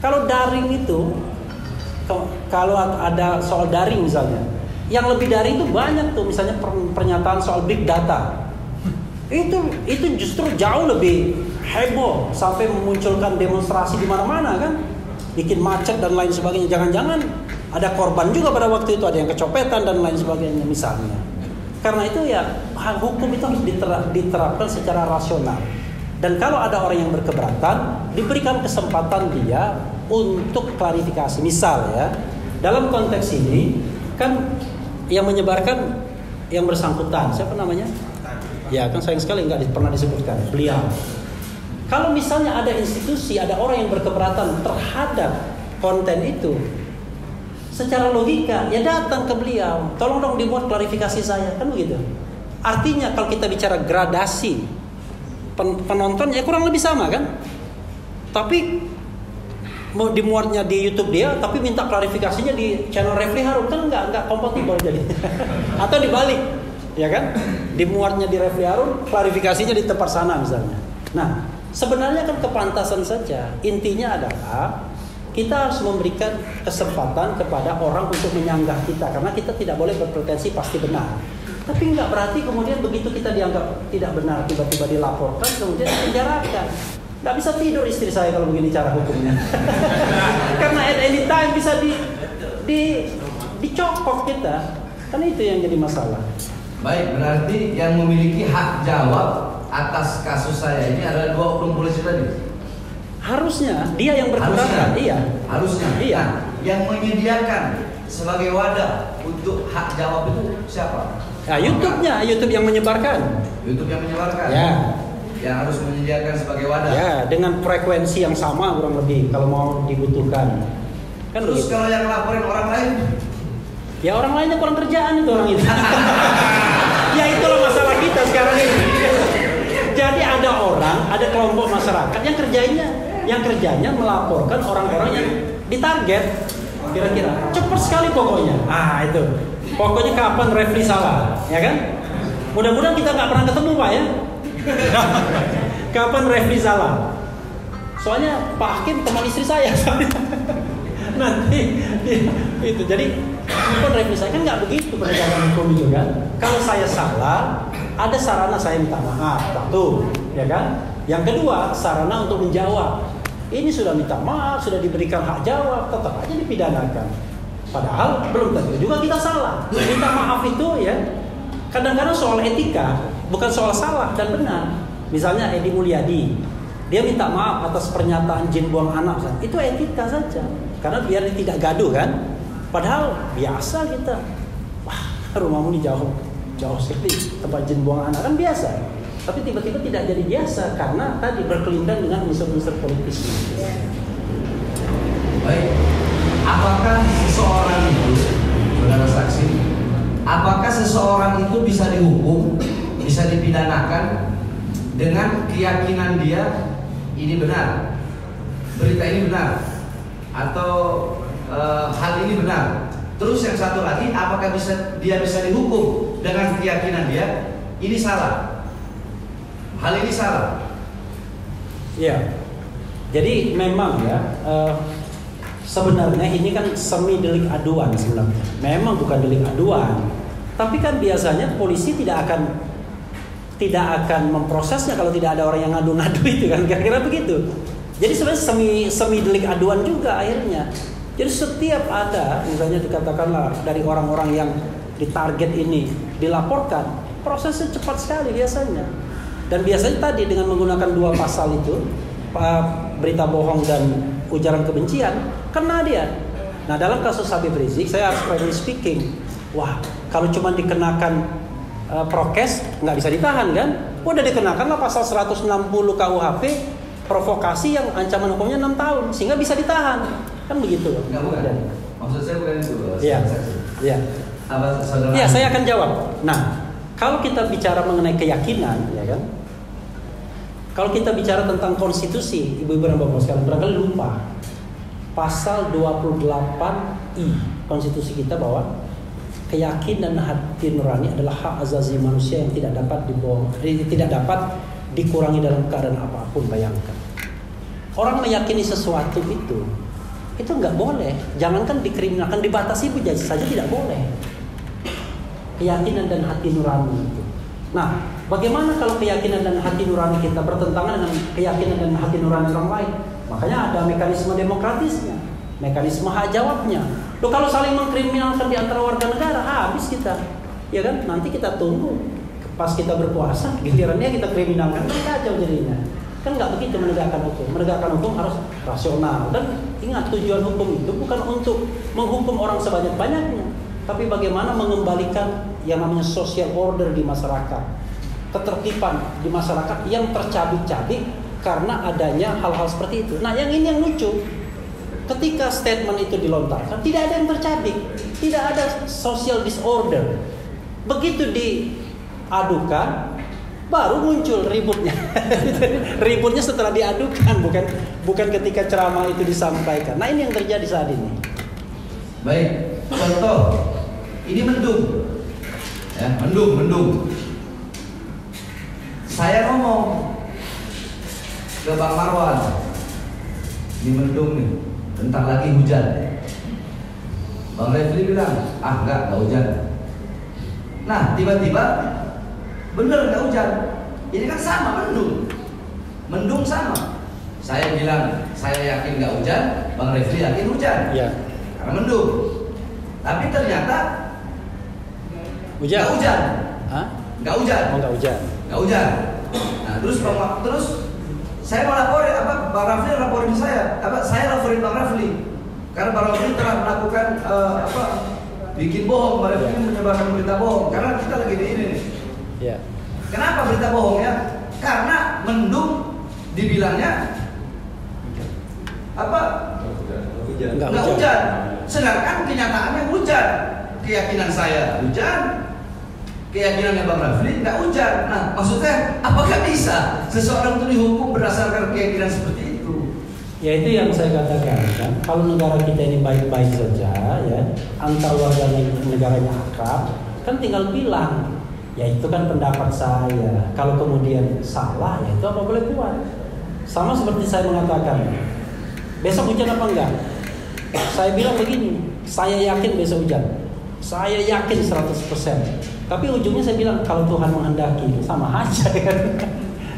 S1: kalau daring itu, kalau ada soal daring misalnya, yang lebih daring itu banyak tuh, misalnya pernyataan soal big data. Itu justru jauh lebih heboh sampai memunculkan demonstrasi di mana-mana kan, bikin macet dan lain sebagainya. Jangan-jangan ada korban juga pada waktu itu, ada yang kecopetan dan lain sebagainya misalnya. Karena itu ya hukum itu harus diterapkan secara rasional. Dan kalau ada orang yang berkeberatan, diberikan kesempatan dia untuk klarifikasi. Misal ya, dalam konteks ini kan yang menyebarkan yang bersangkutan, siapa namanya? Ya kan sayang sekali nggak pernah disebutkan, beliau. Kalau misalnya ada institusi, ada orang yang berkeberatan terhadap konten itu, secara logika ya datang ke beliau, tolong dong dibuat klarifikasi saya, kan begitu. Artinya kalau kita bicara gradasi penonton ya kurang lebih sama kan, tapi mau dimuatnya di YouTube dia, tapi minta klarifikasinya di channel Refli Harun, kan nggak kompatibel jadi. Atau dibalik, ya kan? Dimuatnya di Refli Harun, klarifikasinya di tempat sana misalnya. Nah, sebenarnya kan kepantasan saja. Intinya adalah kita harus memberikan kesempatan kepada orang untuk menyanggah kita, karena kita tidak boleh berpretensi pasti benar. Tapi nggak berarti kemudian begitu kita dianggap tidak benar, tiba-tiba dilaporkan, kemudian dipenjarakan. Nggak bisa tidur istri saya kalau begini cara hukumnya. Karena at any time bisa dicokok kita. Kan itu yang jadi masalah.
S7: Baik, berarti yang memiliki hak jawab atas kasus saya ini adalah dua oknum polisi tadi.
S1: Harusnya dia yang berkeberatan. Iya.
S7: Harusnya.
S1: Iya.
S7: Nah, yang menyediakan sebagai wadah untuk hak jawab itu siapa?
S1: Nah, YouTube yang menyebarkan.
S7: YouTube yang menyebarkan.
S1: Ya.
S7: Yang harus menyediakan sebagai wadah.
S1: Ya, dengan frekuensi yang sama kurang lebih kalau mau dibutuhkan. Kan
S7: terus
S1: begitu.
S7: Kalau yang laporin orang lain?
S1: Ya orang lainnya kurang kerjaan itu orang itu. Ya itulah masalah kita sekarang ini. Jadi ada kelompok masyarakat yang kerjanya melaporkan orang-orang yang ditarget. Kira-kira cepat sekali pokoknya. Itu. Pokoknya kapan Refli salah, ya kan? Mudah-mudahan kita nggak pernah ketemu Pak ya. Kapan Refli salah? Soalnya Pak Hakim teman istri saya. Nanti itu jadi kapan Refli saya kan nggak begitu penegakan hukum itu kan? Kalau saya salah, ada sarana saya minta maaf, satu, ya kan? Yang kedua, sarana untuk menjawab. Ini sudah minta maaf, sudah diberikan hak jawab, tetap aja dipidanakan. Padahal belum tentu juga kita salah. Minta maaf itu ya, Kadang-kadang soal etika, bukan soal salah dan benar. Misalnya Edi Mulyadi, dia minta maaf atas pernyataan jin buang anak, itu etika saja. Karena biar dia tidak gaduh kan. Padahal biasa kita, wah rumahmu ini jauh sekali tempat jin buang anak, kan biasa. Tapi tiba-tiba tidak jadi biasa karena tadi berkelindang dengan unsur-unsur politis.
S7: Baik, apakah seseorang itu, saudara saksi, apakah seseorang itu bisa dihukum, bisa dipidanakan dengan keyakinan dia ini benar, berita ini benar, atau hal ini benar? Terus yang satu lagi, apakah dia bisa dihukum dengan keyakinan dia ini salah, hal ini salah?
S1: Ya, jadi memang ya. Sebenarnya ini kan semi delik aduan sebenarnya. Memang bukan delik aduan. Tapi kan biasanya polisi tidak akan memprosesnya kalau tidak ada orang yang ngadu-ngadu itu kan, kira-kira begitu. Jadi sebenarnya semi delik aduan juga akhirnya. Jadi setiap ada misalnya dikatakanlah dari orang-orang yang ditarget ini dilaporkan, prosesnya cepat sekali biasanya. Dan biasanya tadi dengan menggunakan 2 pasal itu, berita bohong dan ujaran kebencian, kena dia. Nah dalam kasus Habib Rizik, saya harus frankly speaking, wah kalau cuma dikenakan prokes nggak bisa ditahan kan? Udah dikenakan lah pasal 160 KUHP, provokasi yang ancaman hukumnya 6 tahun, sehingga bisa ditahan, kan begitu loh.
S7: Enggak, bukan. Maksud saya bukan itu.
S1: Iya. Iya.
S7: Apa saudara?
S1: Iya, saya akan jawab. Nah, kalau kita bicara mengenai keyakinan, ya kan? Kalau kita bicara tentang konstitusi, ibu-ibu dan bapak sekalian, barangkali lupa pasal 28I konstitusi kita bahwa keyakinan dan hati nurani adalah hak azazi manusia yang tidak dapat dikurangi dalam keadaan apapun. Bayangkan, orang meyakini sesuatu itu nggak boleh. Jangankan dikriminalkan, dibatasi pun saja tidak boleh. Keyakinan dan hati nurani itu. Nah, bagaimana kalau keyakinan dan hati nurani kita bertentangan dengan keyakinan dan hati nurani orang lain? Makanya ada mekanisme demokratisnya, mekanisme hak jawabnya. Loh, kalau saling mengkriminalkan di antara warga negara, habis kita. Ya kan? Nanti kita tunggu pas kita berkuasa, gilirannya kita kriminalkan, kan kacau jadinya. Kan nggak begitu menegakkan hukum. Menegakkan hukum harus rasional. Dan ingat, tujuan hukum itu bukan untuk menghukum orang sebanyak-banyaknya, tapi bagaimana mengembalikan yang namanya social order di masyarakat, ketertiban di masyarakat yang tercabik-cabik karena adanya hal-hal seperti itu. Nah, yang ini yang lucu, ketika statement itu dilontarkan, tidak ada yang tercabik, tidak ada social disorder. Begitu diadukan, baru muncul ributnya. Ributnya setelah diadukan, bukan ketika ceramah itu disampaikan. Nah, ini yang terjadi saat ini.
S7: Baik, contoh, ini mendung. Ya, mendung. Saya ngomong ke Bang Marwan, ini mendung nih, bentar lagi hujan. Bang Refli bilang, enggak hujan. Nah, tiba-tiba bener nggak hujan. Ini kan sama, mendung sama. Saya bilang, saya yakin nggak hujan, Bang Refli yakin hujan.
S1: Ya.
S7: Karena mendung. Tapi ternyata
S1: hujan.
S7: Nggak hujan.
S1: Hah?
S7: Nggak hujan.
S1: Oh, nggak hujan.
S7: Nggak hujan. Nah, terus saya mau laporin Bang Rafli laporin saya laporin Bang Rafli karena Bang Rafli telah melakukan bikin bohong, Bang Rafli menyebarkan berita bohong karena kita lagi di ini nih.
S1: Ya.
S7: Kenapa berita bohongnya? Karena mendung dibilangnya nggak hujan. Sedangkan kenyataannya hujan. Keyakinan saya hujan, keyakinannya Bang Rafli nggak hujan. Nah, maksudnya apakah bisa seseorang itu dihukum berdasarkan keyakinan seperti itu?
S1: Ya, itu yang saya katakan kan. Kalau negara kita ini baik-baik saja, ya, antar warga negaranya akrab, kan tinggal bilang, ya itu kan pendapat saya. Kalau kemudian salah, ya itu apa boleh buat. Sama seperti saya mengatakan, besok hujan apa enggak? Saya bilang begini, saya yakin besok hujan. Saya yakin 100%. Tapi ujungnya saya bilang kalau Tuhan menghendaki, sama aja kan.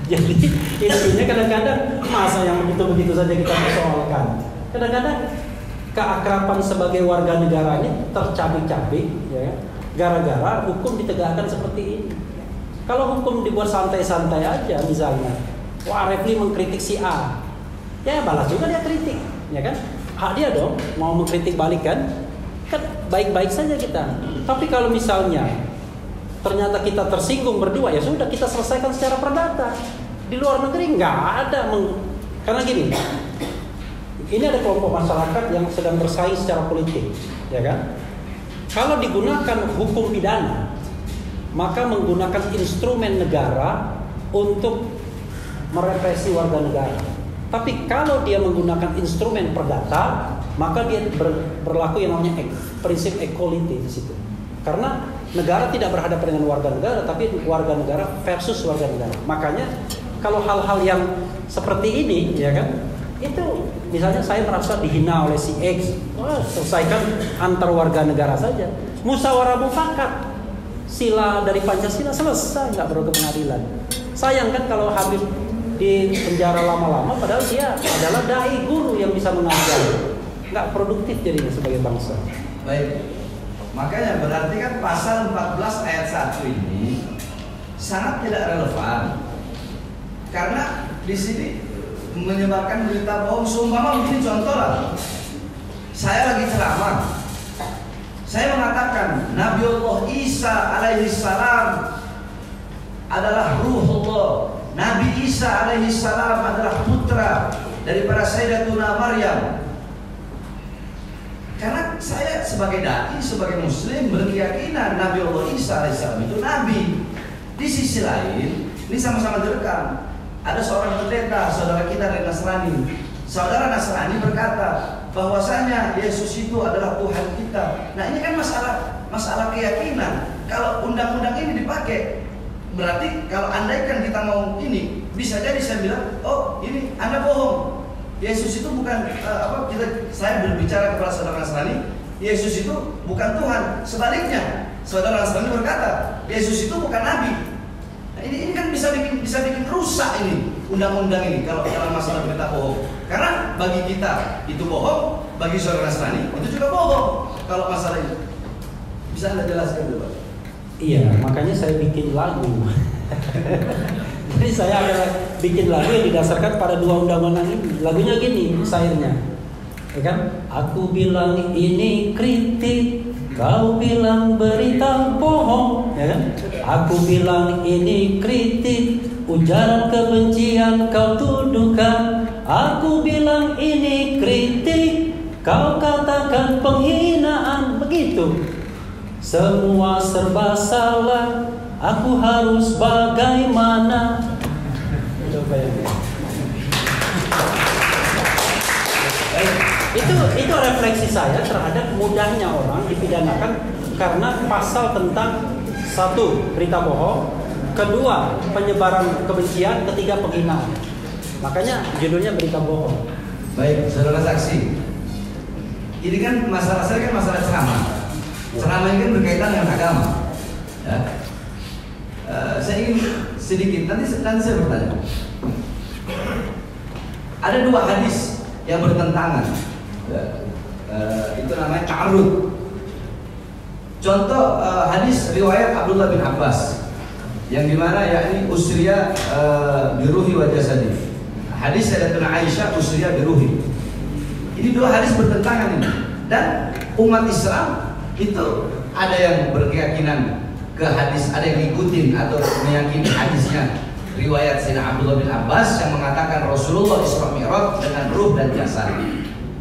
S1: Jadi intinya kadang-kadang masa yang begitu-begitu saja kita persoalkan. Kadang-kadang keakraban sebagai warga negaranya tercabik-cabik, ya. gara-gara hukum ditegakkan seperti ini. Kalau hukum dibuat santai-santai aja, misalnya, wah Refli mengkritik si A, ya balas juga dia kritik, ya kan? Hak dia dong, mau mengkritik balik kan baik-baik saja kita. Tapi kalau misalnya ternyata kita tersinggung berdua, ya sudah kita selesaikan secara perdata. Di luar negeri nggak ada, karena gini, ini ada kelompok masyarakat yang sedang bersaing secara politik, ya kan? Kalau digunakan hukum pidana, maka menggunakan instrumen negara untuk merepresi warga negara. Tapi kalau dia menggunakan instrumen perdata, maka dia berlaku yang namanya prinsip equality di situ. Karena negara tidak berhadapan dengan warga negara, tapi warga negara versus warga negara. Makanya kalau hal-hal yang seperti ini, ya kan, itu misalnya saya merasa dihina oleh si X, wah, selesaikan antar warga negara saja. Musyawarah mufakat, sila dari Pancasila, selesai, nggak perlu ke pengadilan. Sayang kan kalau Habib di penjara lama-lama, padahal dia adalah dai guru yang bisa mengajar. Nggak produktif jadinya sebagai bangsa.
S7: Baik, makanya berarti kan pasal 14 ayat 1 ini sangat tidak relevan, karena di sini menyebarkan berita bohong. Seumpama begini contoh lah, saya lagi ceramah, saya mengatakan Nabi Allah Isa alaihi salam adalah ruhullah, Nabi Isa alaihi salam adalah putra daripada Sayyidatuna Maryam. Karena saya sebagai dai, sebagai muslim berkeyakinan Nabi Allah Isa alaihi salam itu nabi. Di sisi lain, ini sama-sama direkam. Ada seorang pendeta, saudara kita dari Nasrani. Saudara Nasrani berkata bahwasanya Yesus itu adalah Tuhan kita. Nah, ini kan masalah keyakinan. Kalau undang-undang ini dipakai, berarti kalau andaikan kita mau ini, bisa jadi saya bilang, oh ini Anda bohong. Yesus itu bukan saya berbicara kepada saudara Nasrani, Yesus itu bukan Tuhan. Sebaliknya, saudara Nasrani berkata, Yesus itu bukan nabi. Nah, ini kan bisa bikin rusak ini undang-undang ini kalau dalam masalah berita bohong. Karena bagi kita itu bohong, bagi saudara Nasrani itu juga bohong. Kalau masalah itu bisa Anda jelaskan dulu, Pak?
S1: Iya, makanya saya bikin lagu. Jadi saya ada bikin lagu yang didasarkan pada dua undang-undang ini. Lagunya gini, syairnya, ya kan? Aku bilang ini kritik, kau bilang berita bohong, ya kan? Aku bilang ini kritik, ujaran kebencian kau tuduhkan. Aku bilang ini kritik, kau katakan penghinaan. Begitu. Semua serba salah, aku harus bagaimana? Coba ya. Itu refleksi saya terhadap mudahnya orang dipidanakan karena pasal tentang satu, berita bohong, kedua, penyebaran kebencian, ketiga, penghinaan. Makanya judulnya berita bohong.
S7: Baik, saudara saksi, ini kan masalah saya kan masalah ceramah. Ceramah ini kan berkaitan dengan agama. Ya. Saya ingin sedikit nanti saya bertanya. Ada dua hadis yang bertentangan. Ya. Itu namanya ta'arud. Contoh hadis riwayat Abdullah bin Abbas yang dimana yakni usriya biruhi wa jasadi. Hadis Sayyidatuna Aisyah usriya biruhi. Ini dua hadis bertentangan ini. Dan umat Islam itu ada yang berkeyakinan ke hadis, ada yang ngikutin atau meyakini hadisnya riwayat Sayyidina Abdullah bin Abbas yang mengatakan Rasulullah Isra Mi'raj dengan ruh dan jasad.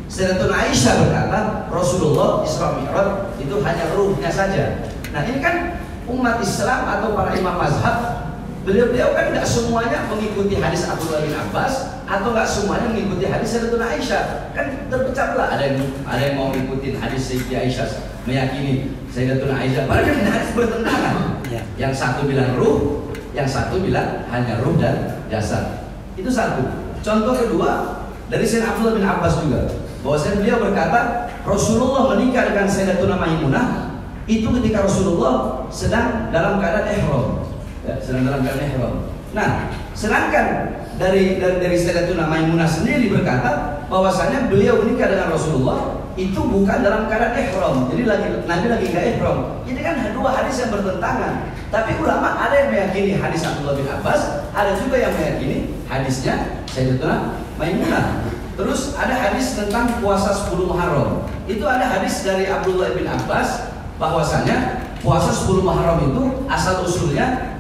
S7: Sayyidatuna Aisyah berkata Rasulullah Isra Mi'raj itu hanya ruhnya saja. Nah, ini kan umat Islam atau para imam mazhab, beliau kan tidak semuanya mengikuti hadis Abdullah bin Abbas atau nggak semuanya mengikuti hadis Sayyidatuna Aisyah. Kan terpecah belah. Ada yang mau ngikutin hadis Sayyidatuna Aisyah, meyakini Sayyidatuna Aisyah. Padahal kan hadis bertentangan. Ya. Yang satu bilang ruh, yang satu bilang hanya ruh dan jasad. Itu satu. Contoh kedua dari Sayyidina Abdullah bin Abbas juga, bahwasanya beliau berkata Rasulullah menikah dengan Sayyidatuna Maimunah itu ketika Rasulullah sedang dalam keadaan ihram. Ya, sedang dalam keadaan ihram. Nah, sedangkan dari Sayyidatuna Maimunah sendiri berkata bahwasanya beliau menikah dengan Rasulullah itu bukan dalam keadaan ihram. Jadi Nabi lagi nggak ihram. Ini kan dua hadis yang bertentangan. Tapi ulama ada yang meyakini hadis Abdullah bin Abbas, ada juga yang meyakini hadisnya Sayyidatuna Maimunah. Terus ada hadis tentang puasa 10 Muharram. Itu ada hadis dari Abdullah bin Abbas bahwasanya puasa 10 Muharram itu asal usulnya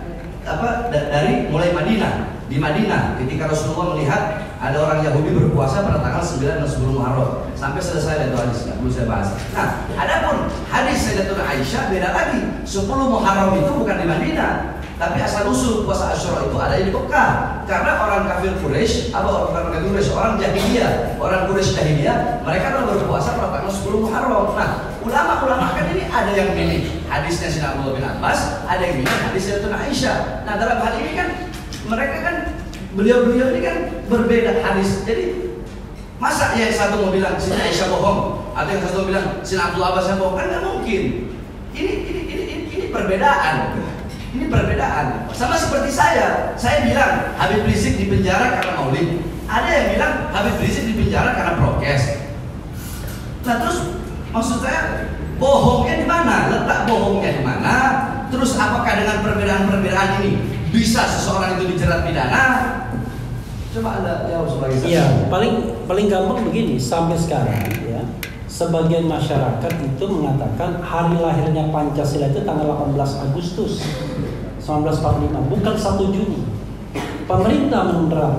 S7: dari mulai Madinah. Di Madinah ketika Rasulullah melihat ada orang Yahudi berpuasa pada tanggal 9 dan 10 Muharram sampai selesai itu hadis, nggak perlu saya bahas. Nah, adapun hadis Sayyidatuna Aisyah beda lagi. 10 Muharram itu bukan di Madinah, tapi asal usul puasa Asyura itu ada di Mekah. Karena orang kafir Quraisy, orang jahiliyah, orang Quraisy jahiliyah, mereka kan berpuasa pada tanggal 10 Muharram. Nah, ulama kan ini ada yang milih hadisnya Sayyidina Abdullah bin Abbas, ada yang milih hadis Sayyidatuna Aisyah. Nah, dalam hal ini kan mereka kan beliau-beliau ini kan berbeda hadis. Jadi masa yang satu mau bilang Sayyidina Aisyah bohong, atau yang satu mau bilang Sayyidina Abdullah Abbas bohong, kan nggak mungkin. Ini perbedaan. Ini perbedaan. Sama seperti saya bilang Habib Rizik di penjara karena maulid. Ada yang bilang Habib Rizik di penjara karena prokes. Nah, terus maksud saya bohongnya di mana? Letak bohongnya di mana? Terus apakah dengan perbedaan-perbedaan ini bisa seseorang itu dijerat pidana? Coba Anda jawab sebagai saksi.
S1: Iya, paling gampang begini, sampai sekarang ya, sebagian masyarakat itu mengatakan hari lahirnya Pancasila itu tanggal 18 Agustus 1945, bukan 1 Juni. Pemerintah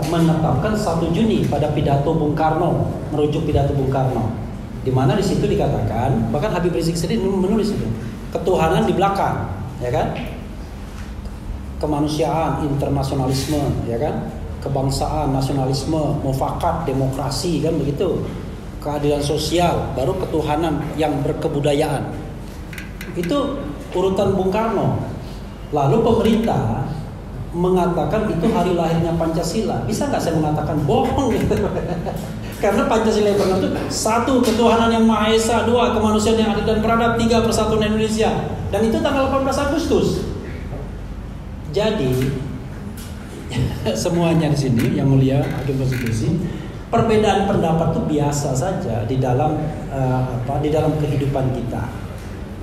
S1: menetapkan 1 Juni pada pidato Bung Karno, merujuk pidato Bung Karno, di mana di situ dikatakan, bahkan Habib Rizik sendiri menulis itu, ketuhanan di belakang, ya kan? Kemanusiaan, internasionalisme, ya kan? Kebangsaan, nasionalisme, mufakat, demokrasi, kan begitu. Keadilan sosial, baru ketuhanan yang berkebudayaan. Itu urutan Bung Karno. Lalu pemerintah mengatakan itu hari lahirnya Pancasila. Bisa nggak saya mengatakan bohong gitu? Karena Pancasila yang benar itu 1. Ketuhanan yang Maha Esa, 2. Kemanusiaan yang adil dan beradab, 3. Persatuan Indonesia. Dan itu tanggal 18 Agustus. Jadi semuanya di sini yang mulia hakim konstitusi, perbedaan pendapat itu biasa saja di dalam di dalam kehidupan kita.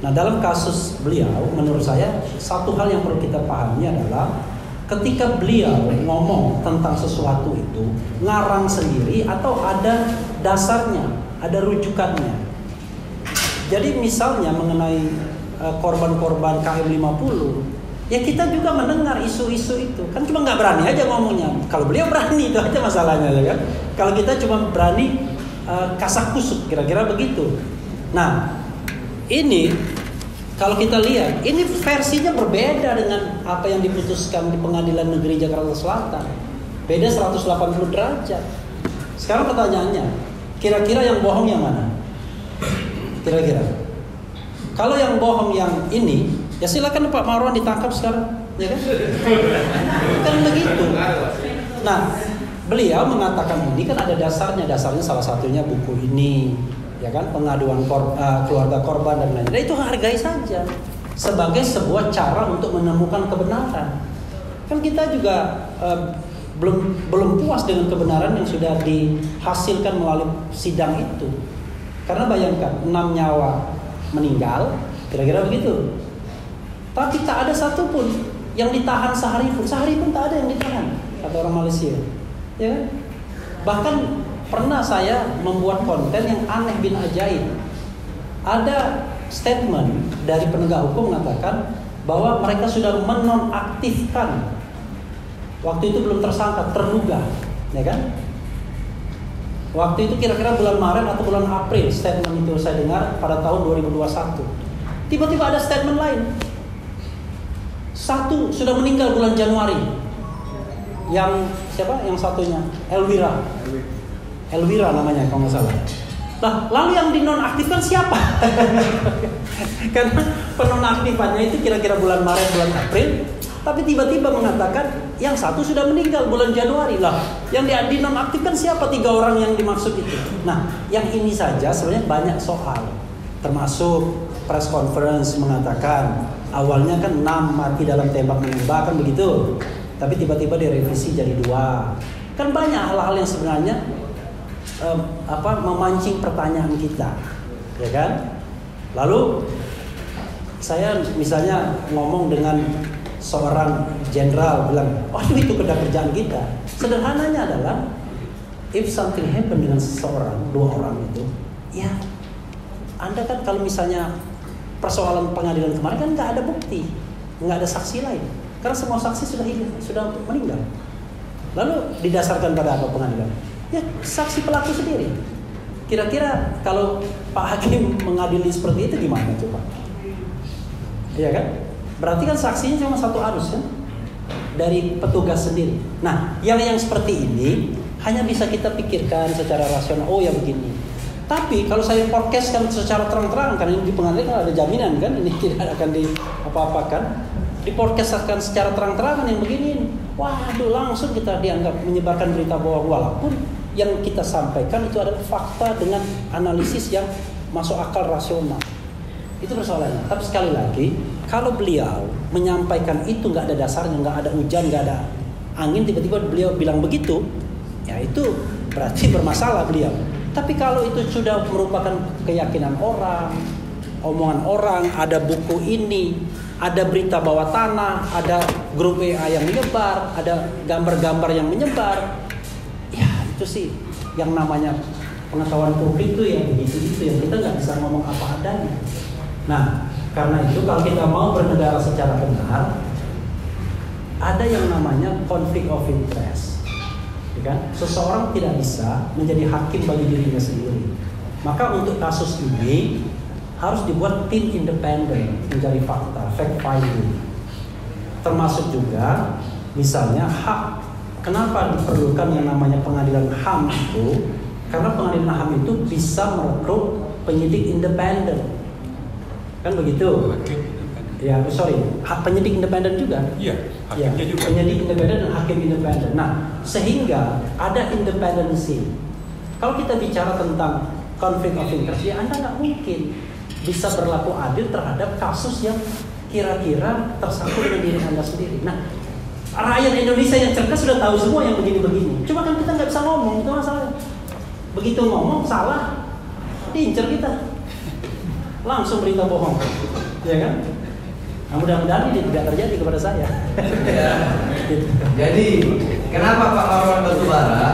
S1: Nah, dalam kasus beliau, menurut saya satu hal yang perlu kita pahami adalah ketika beliau ngomong tentang sesuatu itu ngarang sendiri atau ada dasarnya, ada rujukannya. Jadi misalnya mengenai korban-korban KM 50, ya kita juga mendengar isu-isu itu. Kan cuma nggak berani aja ngomongnya. Kalau beliau berani, itu aja masalahnya, ya kan? Kalau kita cuma berani kasak kusuk, kira-kira begitu. Nah, ini kalau kita lihat, ini versinya berbeda dengan apa yang diputuskan di Pengadilan Negeri Jakarta Selatan. Beda 180 derajat. Sekarang pertanyaannya, kira-kira yang bohong yang mana? Kira-kira. Kalau yang bohong yang ini, ya silakan Pak Marwan ditangkap sekarang, ya kan? Kan begitu. Nah, beliau mengatakan ini kan ada dasarnya salah satunya buku ini, ya kan, pengaduan keluarga korban dan lain-lain. Nah, itu hargai saja sebagai sebuah cara untuk menemukan kebenaran. Kan kita juga belum puas dengan kebenaran yang sudah dihasilkan melalui sidang itu. Karena bayangkan 6 nyawa meninggal, kira-kira begitu. Tapi tak ada satupun yang ditahan sehari pun tak ada yang ditahan, kata orang Malaysia, ya kan? Bahkan pernah saya membuat konten yang aneh bin ajaib. Ada statement dari penegak hukum mengatakan bahwa mereka sudah menonaktifkan, waktu itu belum tersangka, terduga, ya kan? Waktu itu kira-kira bulan Maret atau bulan April statement itu saya dengar pada tahun 2021. Tiba-tiba ada statement lain. 1 sudah meninggal bulan Januari. Yang siapa? Yang satunya Elvira namanya kalau nggak salah. Nah, lalu yang dinonaktifkan siapa? Karena penonaktifannya itu kira-kira bulan Maret, bulan April. Tapi tiba-tiba mengatakan yang 1 sudah meninggal bulan Januari. Lah, yang dinonaktifkan siapa? 3 orang yang dimaksud itu. Nah, yang ini saja sebenarnya banyak soal. Termasuk press conference mengatakan awalnya kan 6 mati dalam tembak menembak kan begitu. Tapi tiba-tiba direvisi jadi 2. Kan banyak hal-hal yang sebenarnya memancing pertanyaan kita, ya kan? Lalu saya misalnya ngomong dengan seorang jenderal bilang, waduh itu kerjaan kita. Sederhananya adalah, if something happen dengan seseorang, 2 orang itu, ya Anda kan kalau misalnya persoalan pengadilan kemarin kan nggak ada bukti, nggak ada saksi lain, karena semua saksi sudah meninggal. Lalu didasarkan pada apa pengadilan? Ya saksi pelaku sendiri. Kira-kira kalau Pak Hakim mengadili seperti itu gimana coba? Iya kan? Berarti kan saksinya cuma satu arus kan? Dari petugas sendiri. Nah, yang seperti ini hanya bisa kita pikirkan secara rasional. Oh ya begini. Tapi kalau saya forecastkan secara terang-terangan, karena ini di pengadilan kan ada jaminan kan, ini tidak akan apa-apakan. Diporkeskan secara terang-terangan yang begini, waduh langsung kita dianggap menyebarkan berita bohong, walaupun yang kita sampaikan itu adalah fakta dengan analisis yang masuk akal rasional. Itu persoalannya. Tapi sekali lagi, kalau beliau menyampaikan itu nggak ada dasarnya, nggak ada hujan, nggak ada angin, tiba-tiba beliau bilang begitu, ya itu berarti bermasalah beliau. Tapi kalau itu sudah merupakan keyakinan orang, omongan orang, ada buku ini, ada berita bawah tanah, ada grup WA yang menyebar, ada gambar-gambar yang menyebar, ya itu sih yang namanya pengetahuan publik itu yang begitu-gitu, yang kita nggak bisa ngomong apa adanya. Nah, karena itu kalau kita mau bernegara secara benar, ada yang namanya conflict of interest, kan? Seseorang tidak bisa menjadi hakim bagi dirinya sendiri. Maka untuk kasus ini harus dibuat tim independen mencari fakta, fact finding. Termasuk juga misalnya hak. Kenapa diperlukan yang namanya pengadilan HAM itu? Karena pengadilan HAM itu bisa merekrut penyidik independen. Kan begitu? Ya, penyidik independen juga.
S8: Iya, hakimnya juga.
S1: Penyidik independen dan hakim independen. Nah, sehingga ada independensi. Kalau kita bicara tentang conflict of interest, ya Anda nggak mungkin bisa berlaku adil terhadap kasus yang kira-kira tersangkut dengan diri Anda sendiri. Nah, rakyat Indonesia yang cerdas sudah tahu semua yang begini-begini. Cuma kan kita nggak bisa ngomong, itu masalahnya. Begitu ngomong salah, diincar kita. Langsung berita bohong, ya kan? Nah, mudah-mudahan ini tidak terjadi kepada saya.
S7: Ya. Jadi, kenapa Pak Marwan Batubara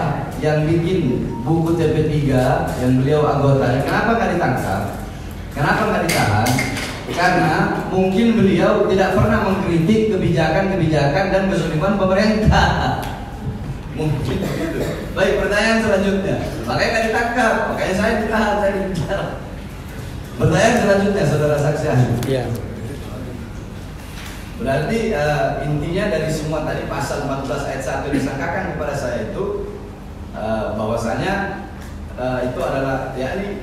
S7: yang bikin buku TP3 yang beliau anggotanya, kenapa nggak ditangkap? Kenapa nggak ditahan? Karena mungkin beliau tidak pernah mengkritik kebijakan-kebijakan dan kezaliman pemerintah. Mungkin begitu. Baik, pertanyaan selanjutnya. Makanya nggak ditangkap, makanya saya ditahan, saya dibicara. Pertanyaan selanjutnya, saudara saksi ahli.
S1: Iya.
S7: Berarti intinya dari semua tadi pasal 14 ayat 1 disangkakan kepada saya itu bahwasanya itu adalah yakni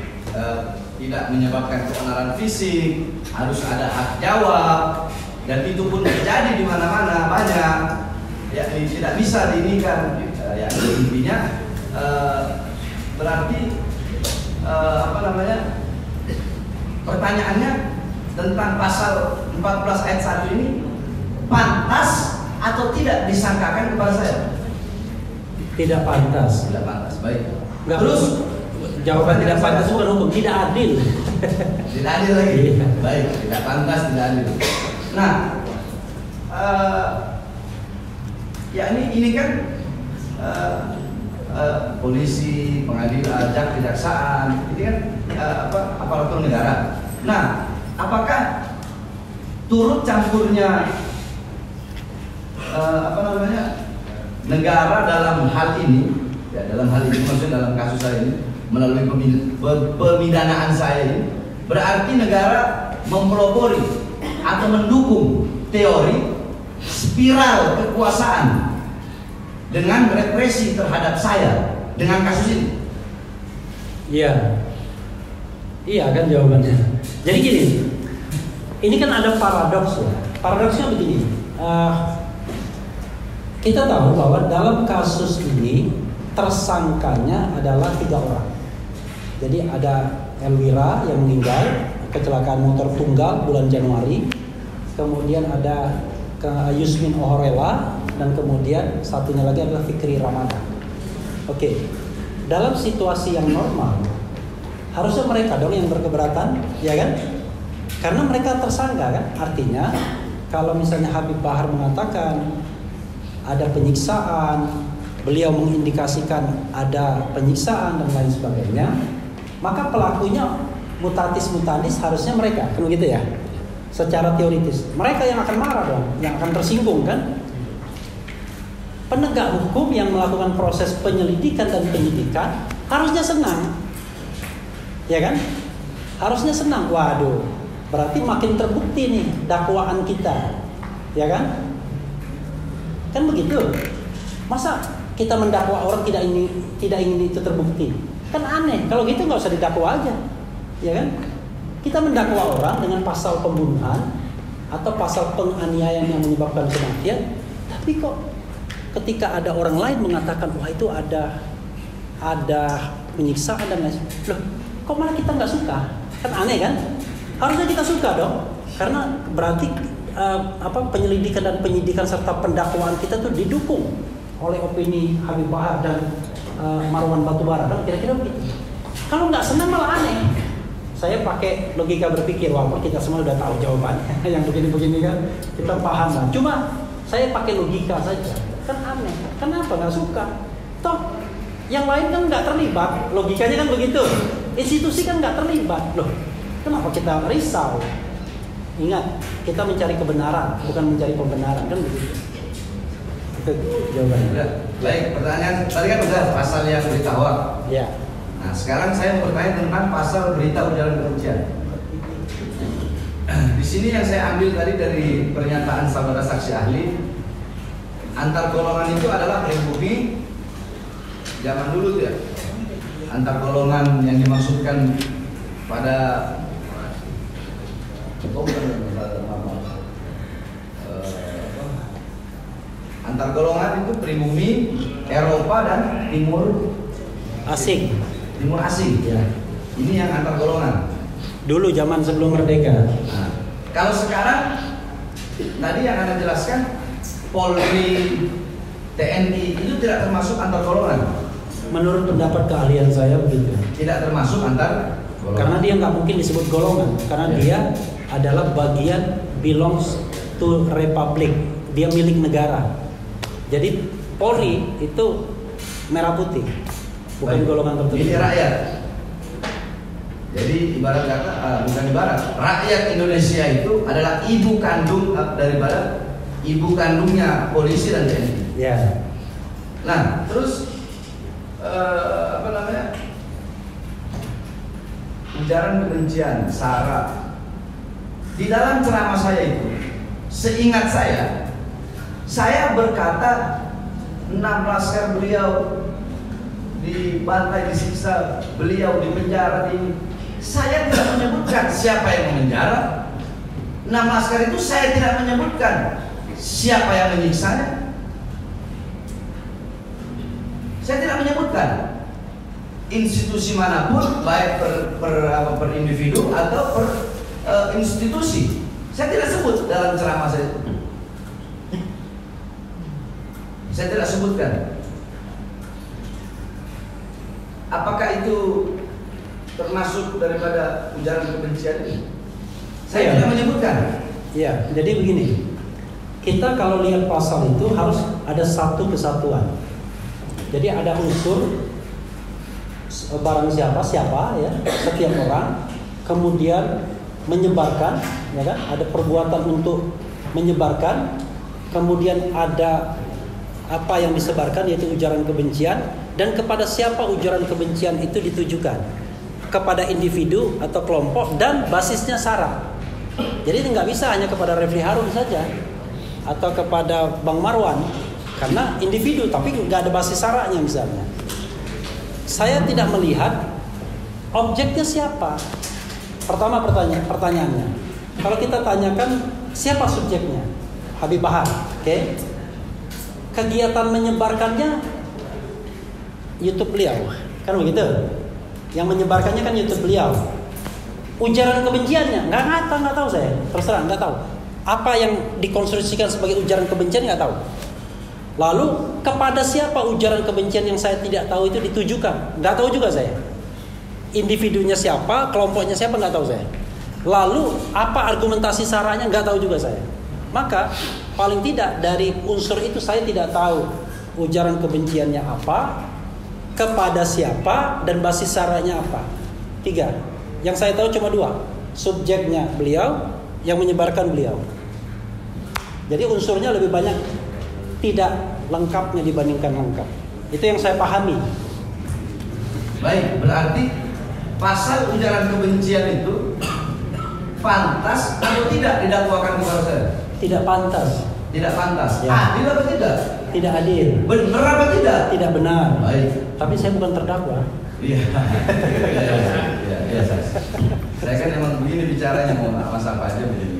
S7: tidak menyebabkan keonaran fisik, harus ada hak jawab, dan itu pun terjadi di mana-mana banyak, yakni tidak bisa diinikan. Yakni intinya berarti pertanyaannya tentang pasal 14 ayat 1 ini pantas atau tidak disangkakan kepada saya?
S1: Tidak pantas.
S7: Tidak pantas, baik.
S1: Nggak,
S7: terus
S1: jawaban tidak pantas bukan hukum, tidak adil.
S7: Tidak adil lagi. Baik, tidak pantas, tidak adil. Nah, ya ini kan polisi, pengadilan, kejaksaan, ini kan aparatur negara. Nah, apakah turut campurnya negara dalam hal ini, ya dalam hal ini maksudnya dalam kasus saya ini melalui pemidanaan saya ini, berarti negara mempelopori atau mendukung teori spiral kekuasaan dengan represi terhadap saya dengan kasus ini.
S1: Iya. Iya kan jawabannya. Jadi gini, ini kan ada paradoks ya. Paradoksnya begini, kita tahu bahwa dalam kasus ini tersangkanya adalah 3 orang. Jadi ada Elwira yang meninggal kecelakaan motor tunggal bulan Januari, kemudian ada Yusmin Ohorela, dan kemudian satunya lagi adalah Fikri Ramadan. Oke. Dalam situasi yang normal, harusnya mereka dong yang berkeberatan, ya kan? Karena mereka tersangka kan. Artinya kalau misalnya Habib Bahar mengatakan ada penyiksaan, beliau mengindikasikan ada penyiksaan dan lain sebagainya, maka pelakunya mutatis mutandis harusnya mereka, kan begitu ya? Secara teoritis, mereka yang akan marah dong, yang akan tersinggung kan? Penegak hukum yang melakukan proses penyelidikan dan penyidikan harusnya senang, ya kan? Harusnya senang. Waduh, berarti makin terbukti nih dakwaan kita, ya kan? Kan begitu. Masa kita mendakwa orang tidak ingin itu terbukti? Kan aneh. Kalau gitu nggak usah didakwa aja, ya kan? Kita mendakwa orang dengan pasal pembunuhan atau pasal penganiayaan yang menyebabkan kematian, tapi kok ketika ada orang lain mengatakan wah itu ada penyiksaan dan lain sebagainya, loh kok malah kita nggak suka? Kan aneh kan? Harusnya kita suka dong, karena berarti penyelidikan dan penyidikan serta pendakwaan kita tuh didukung oleh opini Habib Bahar dan Marwan Batubara, kan kira-kira begitu. Kalau nggak senang malah aneh. Saya pakai logika berpikir, walaupun kita semua udah tahu jawabannya, yang begini-begini kan kita paham lah. Cuma saya pakai logika saja, kan aneh. Kenapa nggak suka? Toh yang lain kan nggak terlibat, logikanya kan begitu. Institusi kan nggak terlibat, loh. Kenapa kita risau? Ingat, kita mencari kebenaran, bukan mencari pembenaran, kan begitu. Itu jawabannya.
S7: Baik, pertanyaan tadi kan udah pasal yang berita hoax.
S1: Ya.
S7: Nah, sekarang saya mau bertanya tentang pasal berita ujaran kebencian. Di sini yang saya ambil tadi dari pernyataan saudara saksi ahli, antar golongan itu adalah pribumi zaman dulu ya. Antar golongan yang dimaksudkan pada antar golongan itu pribumi Eropa dan timur asing, ya. Ini yang antar golongan.
S1: Dulu zaman sebelum merdeka.
S7: Nah, kalau sekarang tadi yang Anda jelaskan Polri, TNI itu tidak termasuk antar golongan.
S1: Menurut pendapat keahlian saya begitu.
S7: Tidak termasuk antar golongan.
S1: Karena dia nggak mungkin disebut golongan, karena dia adalah bagian belongs to republic, dia milik negara. Jadi Polri itu merah putih, bukan golongan tertentu.
S7: Ini rakyat. Jadi ibarat kata, bukan ibarat, rakyat Indonesia itu adalah ibu kandung daripada ibu kandungnya polisi dan TNI.
S1: Ya.
S7: Nah, terus ujaran kebencian, sara. Di dalam ceramah saya itu, seingat saya berkata 6 laskar beliau dibantai, disiksa, beliau dipenjara ini. Saya tidak menyebutkan siapa yang memenjara. 6 laskar itu saya tidak menyebutkan siapa yang menyiksanya. Saya tidak menyebutkan institusi manapun, baik per individu atau per institusi. Saya tidak sebut dalam ceramah saya. Saya tidak sebutkan. Apakah itu termasuk daripada ujaran kebencian ini? Saya tidak menyebutkan.
S1: Iya, jadi begini. Kita kalau lihat pasal itu harus ada satu kesatuan. Jadi ada unsur barang siapa ya, setiap orang, kemudian menyebarkan, ya kan? Ada perbuatan untuk menyebarkan, kemudian ada apa yang disebarkan yaitu ujaran kebencian, dan kepada siapa ujaran kebencian itu ditujukan, kepada individu atau kelompok, dan basisnya sara. Jadi nggak bisa hanya kepada Refli Harun saja atau kepada Bang Marwan, karena individu tapi nggak ada basis saranya misalnya. Saya tidak melihat objeknya siapa. Pertama pertanyaannya, kalau kita tanyakan siapa subjeknya, Habib Bahar, oke? Kegiatan menyebarkannya YouTube beliau, kan begitu? Yang menyebarkannya kan YouTube beliau. Ujaran kebenciannya nggak tahu saya, terus terang nggak tahu. Apa yang dikonstruksikan sebagai ujaran kebencian nggak tahu. Lalu kepada siapa ujaran kebencian yang saya tidak tahu itu ditujukan? Nggak tahu juga saya. Individunya siapa, kelompoknya siapa, nggak tahu saya. Lalu apa argumentasi saranya, nggak tahu juga saya. Maka paling tidak dari unsur itu saya tidak tahu ujaran kebenciannya apa, kepada siapa, dan basis saranya apa. 3. Yang saya tahu cuma 2. Subjeknya beliau, yang menyebarkan beliau. Jadi unsurnya lebih banyak tidak lengkapnya dibandingkan lengkap. Itu yang saya pahami.
S7: Baik, berarti pasal ujaran kebencian itu pantas atau tidak didakwakan kepada saya?
S1: Tidak pantas.
S7: Tidak pantas.
S1: Ya.
S7: Adil atau tidak?
S1: Tidak adil.
S7: Benar apa tidak?
S1: Tidak benar.
S7: Baik.
S1: Tapi saya bukan terdakwa.
S7: Iya. Iya. Saya kan emang begini bicaranya, mau masak aja begini.